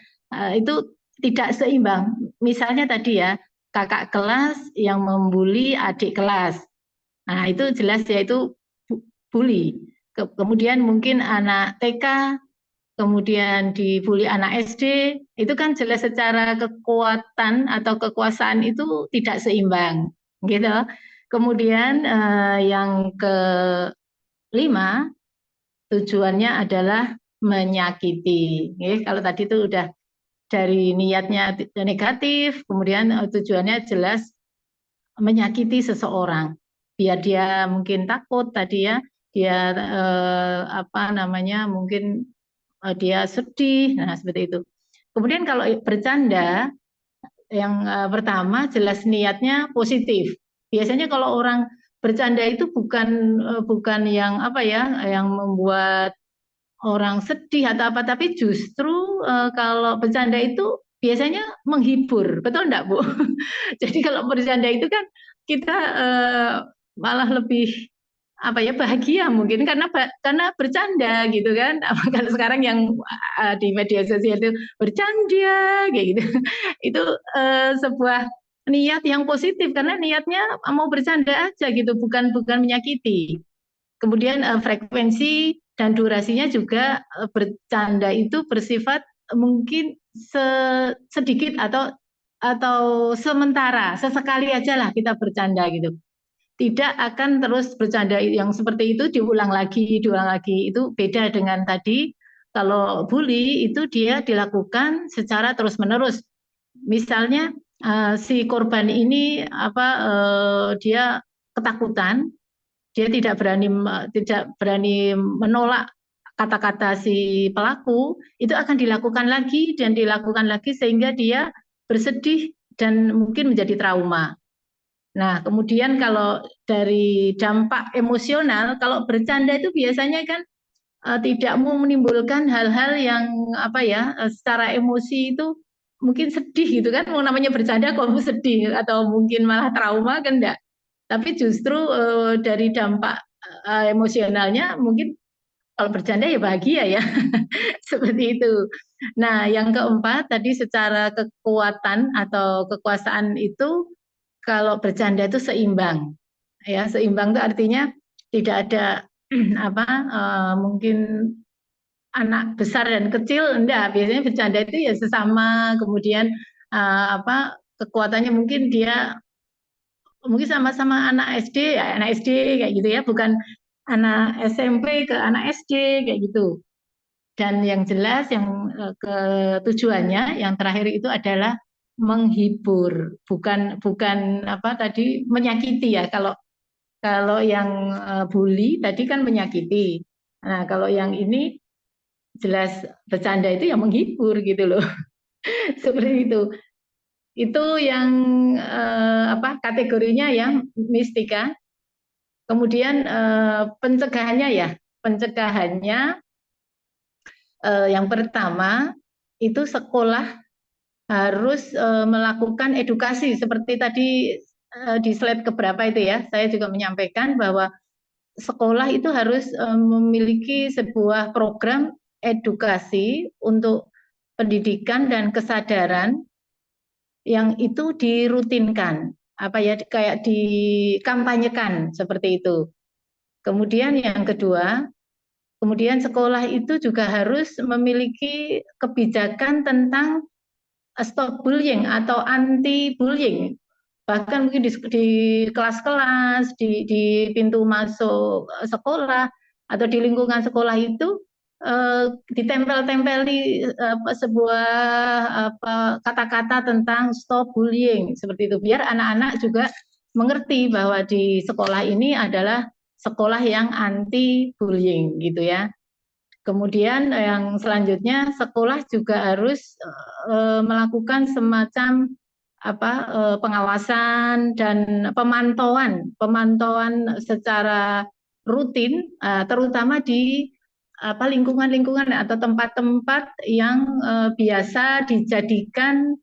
itu tidak seimbang. Misalnya tadi ya, kakak kelas yang membuli adik kelas. Nah, itu jelas yaitu bully. Kemudian mungkin anak TK, kemudian dibully anak SD, itu kan jelas secara kekuatan atau kekuasaan itu tidak seimbang, gitu. Kemudian yang kelima, tujuannya adalah menyakiti. Kalau tadi itu udah dari niatnya negatif, kemudian tujuannya jelas menyakiti seseorang. Biar dia mungkin takut tadi ya, dia mungkin dia sedih, nah seperti itu. Kemudian kalau bercanda, yang pertama jelas niatnya positif. Biasanya kalau orang bercanda itu bukan yang yang membuat orang sedih atau apa, tapi justru kalau bercanda itu biasanya menghibur, betul enggak Bu? Jadi kalau bercanda itu kan kita malah lebih bahagia mungkin karena bercanda gitu kan. Kalau sekarang yang di media sosial itu bercanda kayak gitu. Itu sebuah niat yang positif karena niatnya mau bercanda aja gitu, bukan menyakiti. Kemudian frekuensi dan durasinya juga bercanda itu bersifat mungkin sedikit atau sementara, sesekali aja lah kita bercanda gitu. Tidak akan terus bercanda yang seperti itu diulang lagi. Itu beda dengan tadi. Kalau bully itu dia dilakukan secara terus-menerus. Misalnya si korban ini dia ketakutan, dia tidak berani menolak kata-kata si pelaku, itu akan dilakukan lagi dan dilakukan lagi sehingga dia bersedih dan mungkin menjadi trauma. Nah, kemudian kalau dari dampak emosional, kalau bercanda itu biasanya kan tidak mau menimbulkan hal-hal yang secara emosi itu mungkin sedih gitu kan, mau namanya bercanda kok sedih atau mungkin malah trauma kan enggak. Tapi justru dari dampak emosionalnya mungkin kalau bercanda ya bahagia ya. Seperti itu. Nah, yang keempat tadi secara kekuatan atau kekuasaan itu kalau bercanda itu seimbang. Ya, seimbang itu artinya tidak ada mungkin anak besar dan kecil, enggak. Biasanya bercanda itu ya sesama, kemudian kekuatannya mungkin dia mungkin sama-sama anak SD, ya anak SD kayak gitu ya, bukan anak SMP ke anak SD kayak gitu. Dan yang jelas yang ketujuannya yang terakhir itu adalah menghibur, bukan apa tadi menyakiti ya. Kalau yang bully tadi kan menyakiti. Nah, kalau yang ini jelas bercanda itu yang menghibur gitu loh. Seperti itu. Itu yang kategorinya yang mistika. Kemudian pencegahannya ya, pencegahannya yang pertama itu sekolah harus melakukan edukasi seperti tadi di slide keberapa itu ya, saya juga menyampaikan bahwa sekolah itu harus memiliki sebuah program edukasi untuk pendidikan dan kesadaran yang itu dirutinkan, apa ya kayak dikampanyekan seperti itu. Kemudian yang kedua, kemudian sekolah itu juga harus memiliki kebijakan tentang stop bullying atau anti bullying. Bahkan mungkin di kelas-kelas, di pintu masuk sekolah atau di lingkungan sekolah itu ditempel-tempeli sebuah kata-kata tentang stop bullying seperti itu, biar anak-anak juga mengerti bahwa di sekolah ini adalah sekolah yang anti bullying gitu ya. Kemudian yang selanjutnya sekolah juga harus melakukan semacam pengawasan dan pemantauan secara rutin, terutama di lingkungan-lingkungan atau tempat-tempat yang biasa dijadikan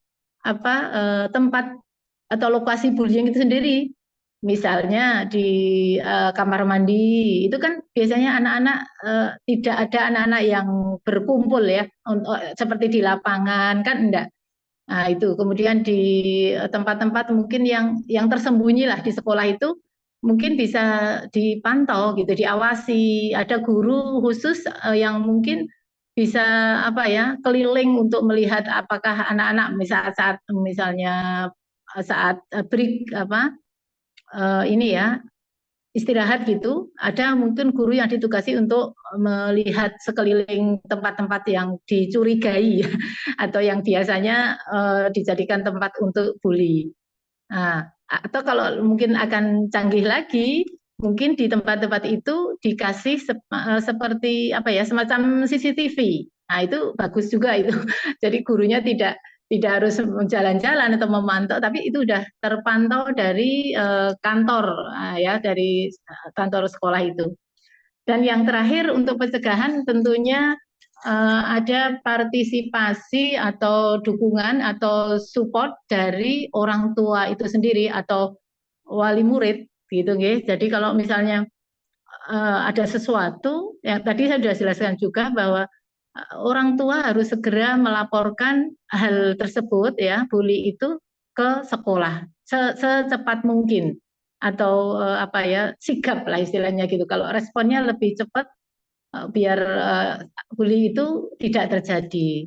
tempat atau lokasi bullying itu sendiri. Misalnya di kamar mandi, itu kan biasanya anak-anak tidak ada anak-anak yang berkumpul ya, seperti di lapangan kan enggak. Nah, itu kemudian di tempat-tempat mungkin yang tersembunyi lah di sekolah itu mungkin bisa dipantau gitu, diawasi. Ada guru khusus yang mungkin bisa keliling untuk melihat apakah anak-anak misalnya saat break ini ya istirahat gitu, ada mungkin guru yang ditugasi untuk melihat sekeliling tempat-tempat yang dicurigai atau yang biasanya dijadikan tempat untuk bully. Nah, atau kalau mungkin akan canggih lagi, mungkin di tempat-tempat itu dikasih seperti semacam CCTV. Nah, itu bagus juga itu. Jadi gurunya tidak harus jalan-jalan atau memantau, tapi itu sudah terpantau dari kantor, dari kantor sekolah itu. Dan yang terakhir untuk pencegahan tentunya ada partisipasi atau dukungan atau support dari orang tua itu sendiri atau wali murid gitu nggih. Jadi kalau misalnya ada sesuatu yang tadi saya sudah jelaskan juga bahwa orang tua harus segera melaporkan hal tersebut ya, bully itu ke sekolah secepat mungkin atau sigap lah istilahnya gitu. Kalau responnya lebih cepat biar bully itu tidak terjadi.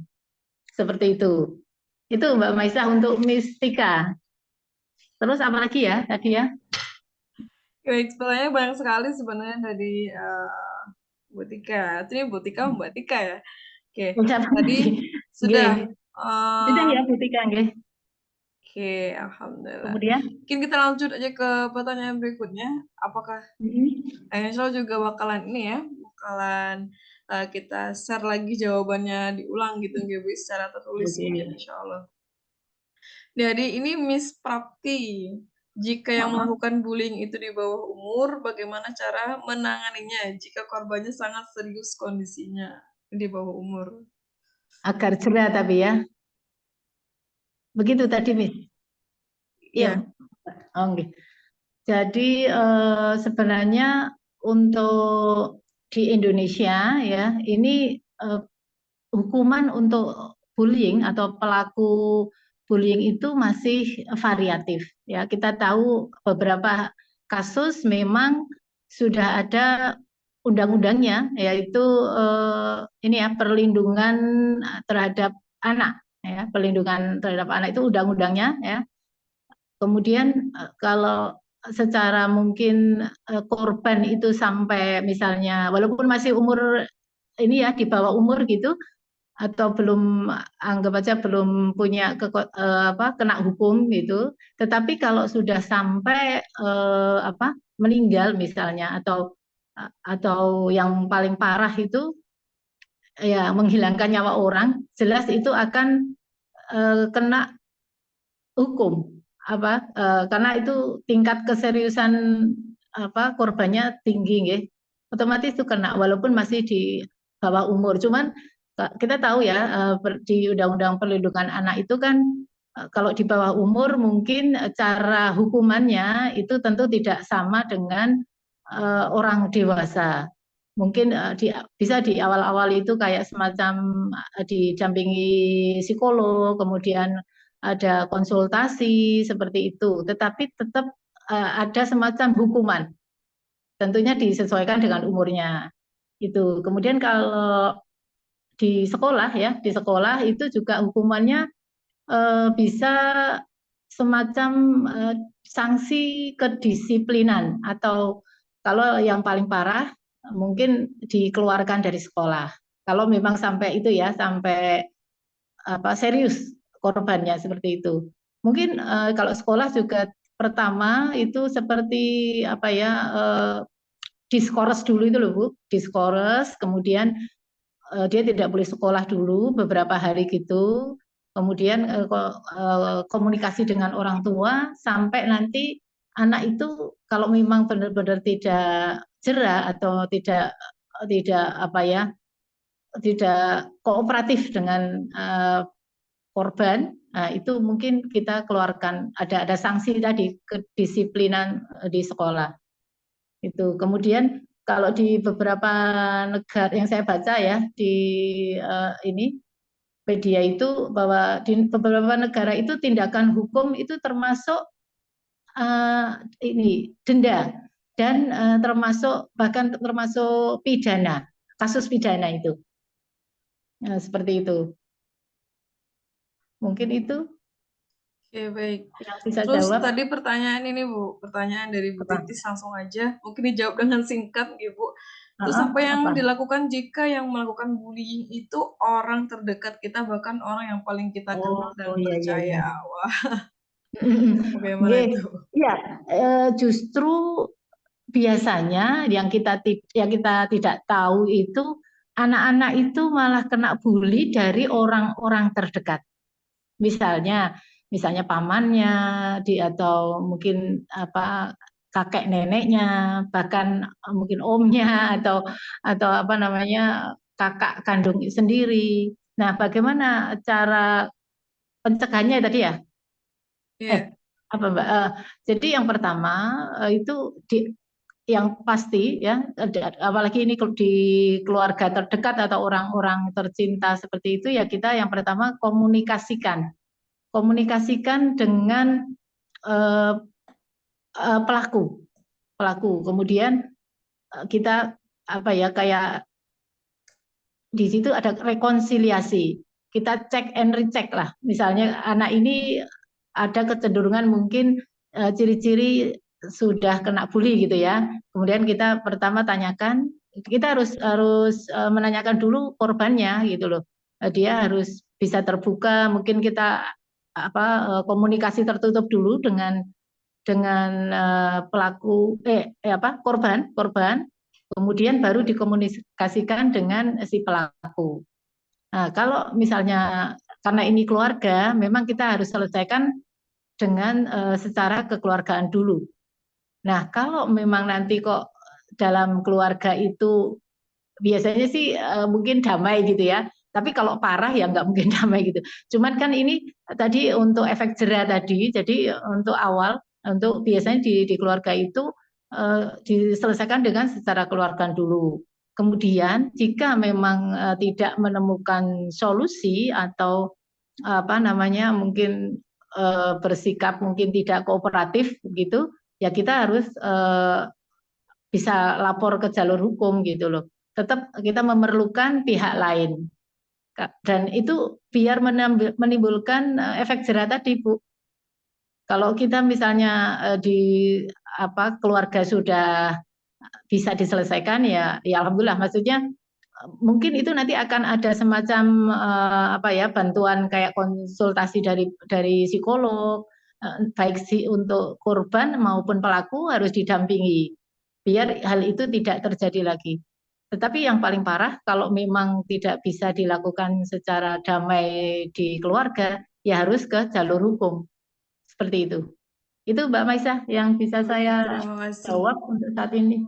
Seperti itu. Itu Mbak Maisa untuk mistika. Terus apa lagi ya tadi ya? Baik, sebenarnya banyak sekali sebenarnya dari Bu Tika. Ini Bu Tika Mbak Tika ya. Oke, tadi sudah. Sudah ya Bu Tika nggih. Oke, alhamdulillah. Kemudian mungkin kita lanjut aja ke pertanyaan berikutnya. Apakah Insya Allah juga bakalan ini ya, bakalan kita share lagi jawabannya diulang gitu nggih Bu secara tertulis mungkin Insya Allah. Jadi ini Miss Prapti, jika yang melakukan bullying itu di bawah umur, bagaimana cara menanganinya jika korbannya sangat serius kondisinya di bawah umur? Agar jerah tapi ya. Begitu tadi Miss. Iya. Oh, okay. Jadi sebenarnya untuk di Indonesia ya ini hukuman untuk bullying atau pelaku bullying itu masih variatif ya. Kita tahu beberapa kasus memang sudah ada undang-undangnya, yaitu ini ya perlindungan terhadap anak ya, perlindungan terhadap anak itu undang-undangnya ya. Kemudian kalau secara mungkin korban itu sampai misalnya walaupun masih umur ini ya di bawah umur gitu atau belum anggap aja belum punya kena hukum gitu, tetapi kalau sudah sampai meninggal misalnya atau yang paling parah itu ya menghilangkan nyawa orang, jelas itu akan kena hukum karena itu tingkat keseriusan korbannya tinggi nggih. Otomatis itu kena walaupun masih di bawah umur. Cuman kita tahu ya di Undang-Undang Perlindungan Anak itu kan kalau di bawah umur mungkin cara hukumannya itu tentu tidak sama dengan orang dewasa. Mungkin bisa di awal-awal itu kayak semacam didampingi psikolog, kemudian ada konsultasi seperti itu. Tetapi tetap ada semacam hukuman. Tentunya disesuaikan dengan umurnya. Itu. Kemudian kalau di sekolah ya, di sekolah itu juga hukumannya bisa semacam sanksi kedisiplinan atau kalau yang paling parah mungkin dikeluarkan dari sekolah. Kalau memang sampai itu ya, sampai serius korbannya seperti itu. Mungkin kalau sekolah juga pertama itu seperti diskores dulu itu loh Bu, diskores, kemudian dia tidak boleh sekolah dulu beberapa hari gitu, kemudian komunikasi dengan orang tua sampai nanti anak itu kalau memang benar-benar tidak jera atau tidak tidak kooperatif dengan korban, itu mungkin kita keluarkan ada sanksi tadi kedisiplinan di sekolah. Itu kemudian kalau di beberapa negara yang saya baca ya di ini media itu bahwa di beberapa negara itu tindakan hukum itu termasuk ini denda dan bahkan termasuk pidana, kasus pidana itu. Seperti itu. Mungkin itu Oke, baik. yang bisa Terus jawab. tadi pertanyaan ini Bu, pertanyaan dari Bu Titis langsung aja, mungkin dijawab dengan singkat gitu Bu. Terus apa yang dilakukan jika yang melakukan bullying itu orang terdekat kita, bahkan orang yang paling kita kenal dan percaya? Wah, bagaimana itu? Iya, justru biasanya yang kita tidak tahu itu anak-anak itu malah kena bully dari orang-orang terdekat. Misalnya pamannya atau mungkin kakek neneknya, bahkan mungkin omnya atau kakak kandung sendiri. Nah, bagaimana cara pencegahannya tadi ya? Apa Mbak? Jadi yang pertama itu yang pasti ya, apalagi ini di keluarga terdekat atau orang-orang tercinta seperti itu ya, kita yang pertama komunikasikan dengan pelaku. Kemudian kita kayak di situ ada rekonsiliasi. Kita cek and recheck lah. Misalnya anak ini ada kecenderungan mungkin ciri-ciri sudah kena bully gitu ya. Kemudian kita pertama tanyakan, kita harus menanyakan dulu korbannya gitu loh. Dia harus bisa terbuka, mungkin kita komunikasi tertutup dulu dengan pelaku korban, kemudian baru dikomunikasikan dengan si pelaku. Nah, kalau misalnya karena ini keluarga, memang kita harus selesaikan dengan secara kekeluargaan dulu. Nah, kalau memang nanti kok dalam keluarga itu biasanya sih mungkin damai gitu ya. Tapi kalau parah ya nggak mungkin damai gitu. Cuman kan ini tadi untuk efek jera tadi, jadi untuk awal, untuk biasanya di keluarga itu diselesaikan dengan secara keluarga dulu. Kemudian jika memang tidak menemukan solusi atau mungkin bersikap mungkin tidak kooperatif gitu, ya kita harus bisa lapor ke jalur hukum gitu loh. tetap kita memerlukan pihak lain. Dan itu biar menimbulkan efek jerah tadi, Bu. Kalau kita misalnya di keluarga sudah bisa diselesaikan, ya alhamdulillah. Maksudnya mungkin itu nanti akan ada semacam bantuan kayak konsultasi dari psikolog, baik untuk korban maupun pelaku harus didampingi biar hal itu tidak terjadi lagi. Tetapi yang paling parah kalau memang tidak bisa dilakukan secara damai di keluarga, ya harus ke jalur hukum. Seperti itu. Itu Mbak Maisa yang bisa saya Terima kasih. jawab untuk saat ini.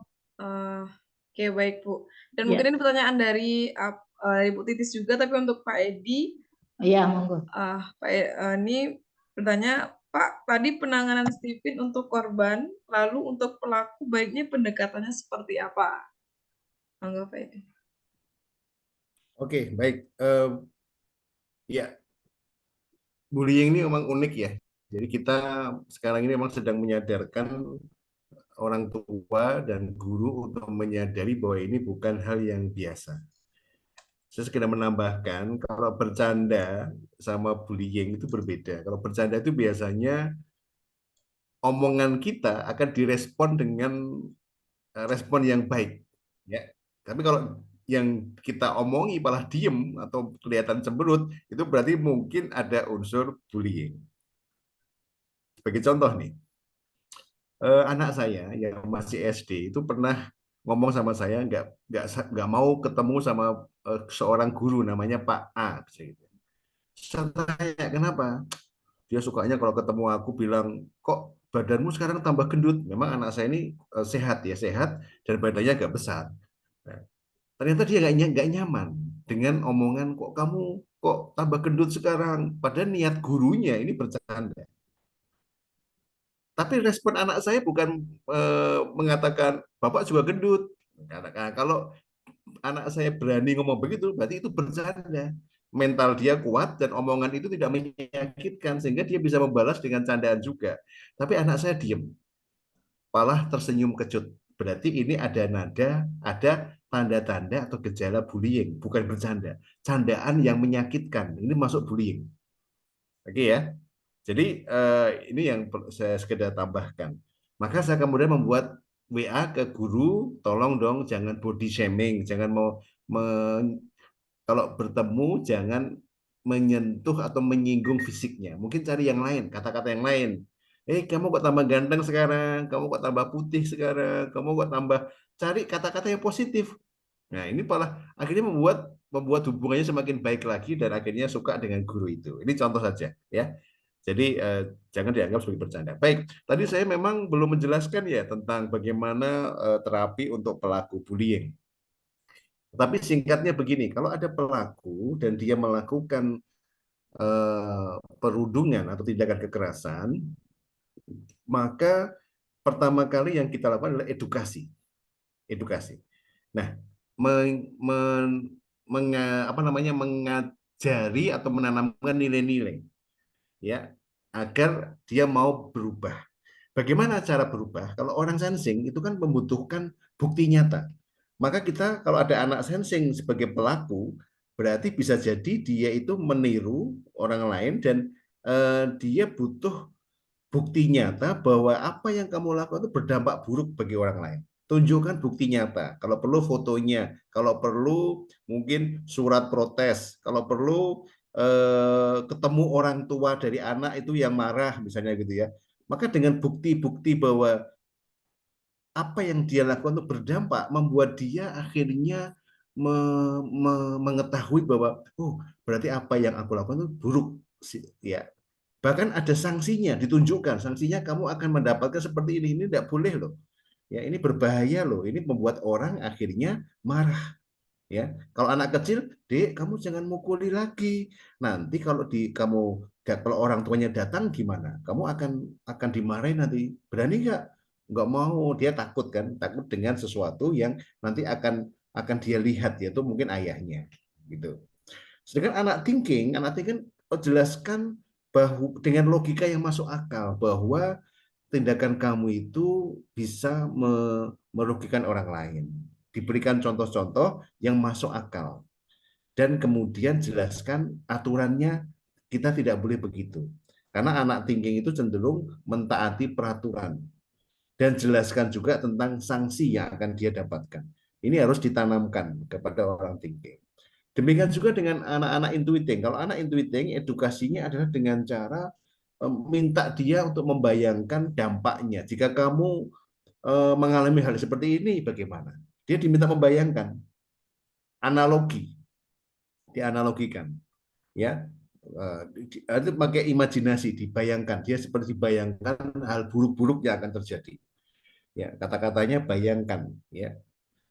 Oke, baik Bu. Dan Ya. mungkin ini pertanyaan dari Ibu Titis juga, tapi untuk Pak Edi. Iya, monggo. Ini bertanya, Pak, tadi penanganan Stephen untuk korban, lalu untuk pelaku baiknya pendekatannya seperti apa? Monggo Pak Edi. Oke, baik. Ya, bullying ini memang unik ya. Jadi kita sekarang ini memang sedang menyadarkan orang tua dan guru untuk menyadari bahwa ini bukan hal yang biasa. Saya sekedar menambahkan, kalau bercanda sama bullying itu berbeda. Kalau bercanda itu biasanya omongan kita akan direspon dengan respon yang baik. Ya. Tapi kalau yang kita omongi malah diem atau kelihatan cemberut, itu berarti mungkin ada unsur bullying. Sebagai contoh nih, anak saya yang masih SD itu pernah ngomong sama saya nggak mau ketemu sama seorang guru namanya Pak A. Saya tanya kenapa? Dia sukanya kalau ketemu aku bilang, kok badanmu sekarang tambah gendut? Memang anak saya ini sehat dan badannya agak besar. Nah, ternyata dia nggak nyaman dengan omongan kok kamu kok tambah gendut sekarang. Padahal niat gurunya ini bercanda. Tapi respon anak saya bukan mengatakan bapak juga gendut. Nah, kalau anak saya berani ngomong begitu, berarti itu bercanda. Mental dia kuat dan omongan itu tidak menyakitkan sehingga dia bisa membalas dengan candaan juga. Tapi anak saya diem, malah tersenyum kecut. Berarti ini ada tanda-tanda atau gejala bullying, bukan bercanda. Candaan yang menyakitkan, ini masuk bullying. Oke ya. Jadi ini yang saya sekedar tambahkan. Maka saya kemudian membuat WA ke guru, tolong dong jangan body shaming, jangan kalau bertemu jangan menyentuh atau menyinggung fisiknya. Mungkin cari yang lain, kata-kata yang lain. Kamu kok tambah ganteng sekarang, kamu kok tambah putih sekarang, kamu kok tambah, cari kata-kata yang positif. Nah, ini malah akhirnya membuat hubungannya semakin baik lagi dan akhirnya suka dengan guru itu. Ini contoh saja ya. Jadi jangan dianggap sebagai bercanda. Baik, tadi saya memang belum menjelaskan ya tentang bagaimana terapi untuk pelaku bullying. Tapi singkatnya begini, kalau ada pelaku dan dia melakukan perundungan atau tindakan kekerasan, maka pertama kali yang kita lakukan adalah edukasi. Nah, mengajari atau menanamkan nilai-nilai, ya, agar dia mau berubah. Bagaimana cara berubah? Kalau orang sensing itu kan membutuhkan bukti nyata. Maka kita kalau ada anak sensing sebagai pelaku, berarti bisa jadi dia itu meniru orang lain dan dia butuh bukti nyata bahwa apa yang kamu lakukan itu berdampak buruk bagi orang lain. Tunjukkan bukti nyata. Kalau perlu fotonya, kalau perlu mungkin surat protes, kalau perlu ketemu orang tua dari anak itu yang marah misalnya gitu ya. Maka dengan bukti-bukti bahwa apa yang dia lakukan itu berdampak, membuat dia akhirnya mengetahui bahwa oh berarti apa yang aku lakukan itu buruk ya. Bahkan ada sanksinya, ditunjukkan sanksinya kamu akan mendapatkan seperti ini tidak boleh loh. Ya, ini berbahaya loh. Ini membuat orang akhirnya marah. Ya, kalau anak kecil, Dek, kamu jangan mukuli lagi. Nanti kalau kalau orang tuanya datang gimana? Kamu akan dimarahin nanti. Berani nggak? Nggak mau. Dia takut kan? Takut dengan sesuatu yang nanti akan dia lihat, yaitu mungkin ayahnya. Gitu. Sedangkan anak thinking jelaskan bahwa dengan logika yang masuk akal bahwa tindakan kamu itu bisa merugikan orang lain, diberikan contoh-contoh yang masuk akal. Dan kemudian jelaskan aturannya, kita tidak boleh begitu. Karena anak thinking itu cenderung mentaati peraturan. Dan jelaskan juga tentang sanksi yang akan dia dapatkan. Ini harus ditanamkan kepada orang thinking. Demikian juga dengan anak-anak intuiting. Kalau anak intuiting, edukasinya adalah dengan cara minta dia untuk membayangkan dampaknya. Jika kamu mengalami hal seperti ini, bagaimana? Dia diminta membayangkan analogi, dianalogikan, ya. Itu pakai imajinasi, dibayangkan. Dia seperti dibayangkan hal buruk-buruk yang akan terjadi. Ya, kata-katanya bayangkan, ya.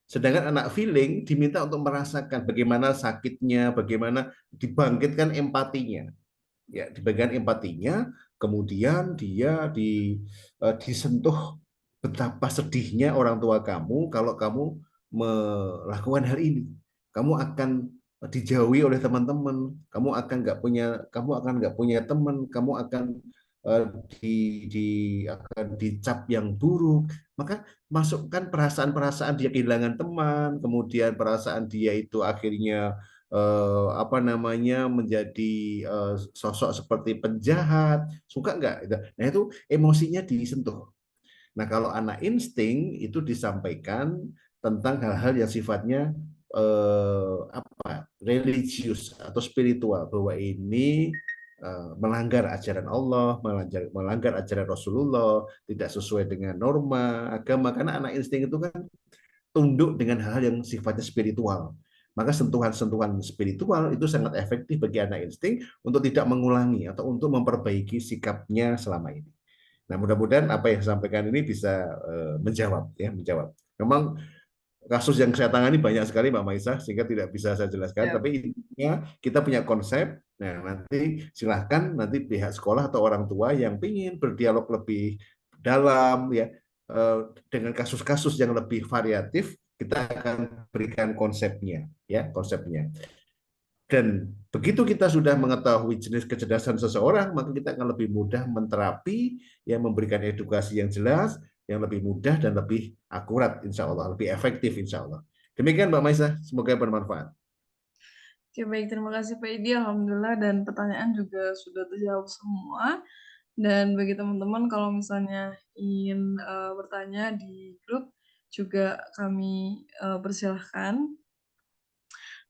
Sedangkan anak feeling diminta untuk merasakan bagaimana sakitnya, bagaimana dibangkitkan empatinya. Ya, dibangkitkan empatinya, kemudian dia disentuh betapa sedihnya orang tua kamu kalau kamu melakukan hal ini. Kamu akan dijauhi oleh teman-teman, kamu akan nggak punya teman, kamu akan akan dicap yang buruk. Maka masukkan perasaan-perasaan dia kehilangan teman, kemudian perasaan dia itu akhirnya menjadi sosok seperti penjahat, suka nggak? Nah itu emosinya disentuh. Nah kalau anak insting itu disampaikan tentang hal-hal yang sifatnya religius atau spiritual, bahwa ini melanggar ajaran Allah, melanggar ajaran Rasulullah, tidak sesuai dengan norma agama. Karena anak insting itu kan tunduk dengan hal-hal yang sifatnya spiritual. Maka sentuhan-sentuhan spiritual itu sangat efektif bagi anak insting untuk tidak mengulangi atau untuk memperbaiki sikapnya selama ini. Nah, mudah-mudahan apa yang saya sampaikan ini bisa menjawab. Memang kasus yang saya tangani banyak sekali, Mbak Maisa, sehingga tidak bisa saya jelaskan. Tapi intinya kita punya konsep. Nah, nanti silahkan nanti pihak sekolah atau orang tua yang ingin berdialog lebih dalam, ya, dengan kasus-kasus yang lebih variatif, kita akan berikan konsepnya, ya, konsepnya. Dan begitu kita sudah mengetahui jenis kecerdasan seseorang, maka kita akan lebih mudah menterapi, yang memberikan edukasi yang jelas, yang lebih mudah dan lebih akurat, insya Allah, lebih efektif, insya Allah. Demikian Mbak Maisa, semoga bermanfaat. Oke, baik, terima kasih Pak Idi, alhamdulillah, dan pertanyaan juga sudah terjawab semua. Dan bagi teman-teman kalau misalnya ingin bertanya di grup juga kami persilahkan.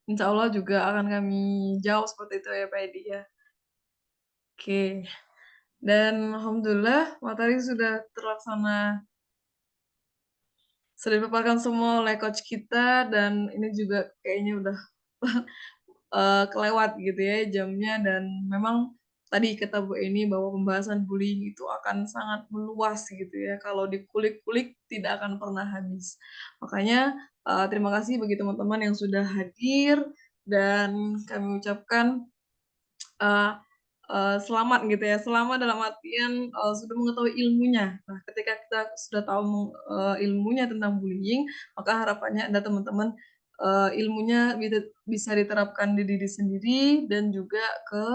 Insya Allah juga akan kami jawab seperti itu ya Pak Edi ya. Oke, dan alhamdulillah materi sudah terlaksana, sudah dipaparkan semua oleh coach kita, dan ini juga kayaknya udah kelewat gitu ya jamnya, dan memang tadi kata Bu Eni bahwa pembahasan bullying itu akan sangat meluas gitu ya, kalau dikulik-kulik tidak akan pernah habis. Makanya terima kasih bagi teman-teman yang sudah hadir, dan kami ucapkan selamat gitu ya, selamat dalam artian sudah mengetahui ilmunya. Nah, ketika kita sudah tahu ilmunya tentang bullying, maka harapannya ada teman-teman ilmunya bisa diterapkan di diri sendiri dan juga ke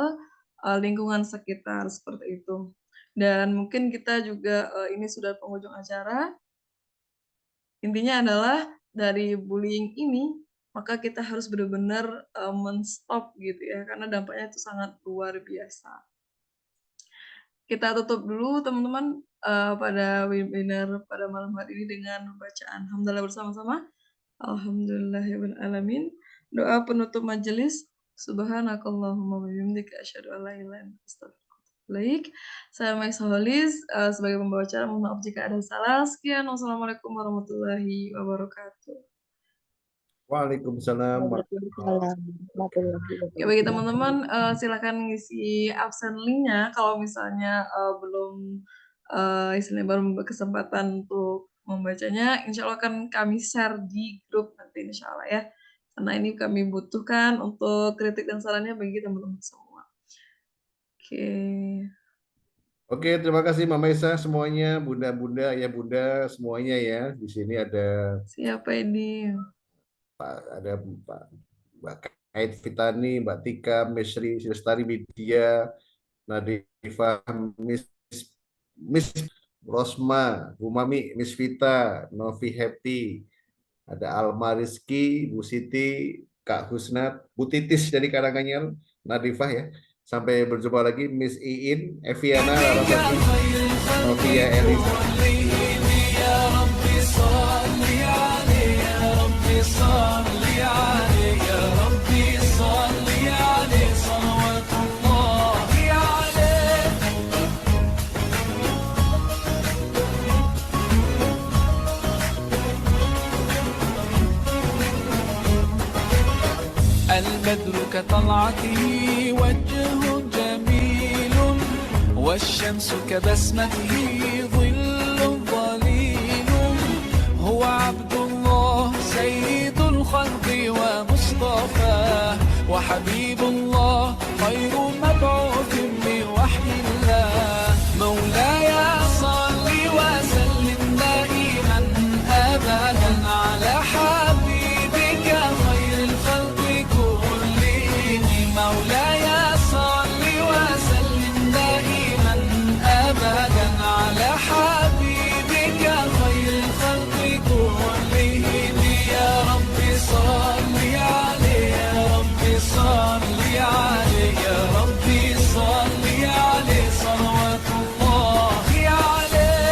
lingkungan sekitar seperti itu. Dan mungkin kita juga ini sudah penghujung acara. Intinya adalah dari bullying ini, maka kita harus benar-benar men-stop gitu ya, karena dampaknya itu sangat luar biasa. Kita tutup dulu teman-teman pada webinar pada malam hari ini dengan bacaan hamdalah bersama-sama. Alhamdulillahirabbil alamin. Doa penutup majelis. Subhanakallahumma wa bihamdika asyhadu an la ilaha illa anta astaghfiruka. Saya Maisa Holis sebagai pembawa acara, mohon maaf jika ada salah. Sekian, wassalamualaikum warahmatullahi wabarakatuh. Waalaikumsalam. Ya, bagi teman-teman silakan ngisi absen linknya kalau misalnya belum istilahnya baru berkesempatan untuk membacanya. Insya Allah akan kami share di grup nanti insya Allah ya, karena ini kami butuhkan untuk kritik dan sarannya bagi teman-teman semua. Oke, terima kasih Mama Esa semuanya, bunda-bunda, ya bunda semuanya ya. Di sini ada siapa ini? Ada Mbak Kait Fitani, Mbak Tika, Mesri, Silestari Media, Nadifa, Miss Rosma, Bu Mami, Miss Vita, Novi Happy, ada Alma Rizky, Bu Siti, Kak Husnat, Bu Titis dari Karanganyar, Nadifah ya. Sampai berjumpa lagi Miss Iin, Eviana, Larasati, Novia Elis. البدر كطلعته وجه جميل والشمس كبسمته ظل ظليل هو عبد الله سيد الخلق ومصطفاه وحبيب الله خير مبعوث بوحي الله مولاي صل وسلم دائما أبدا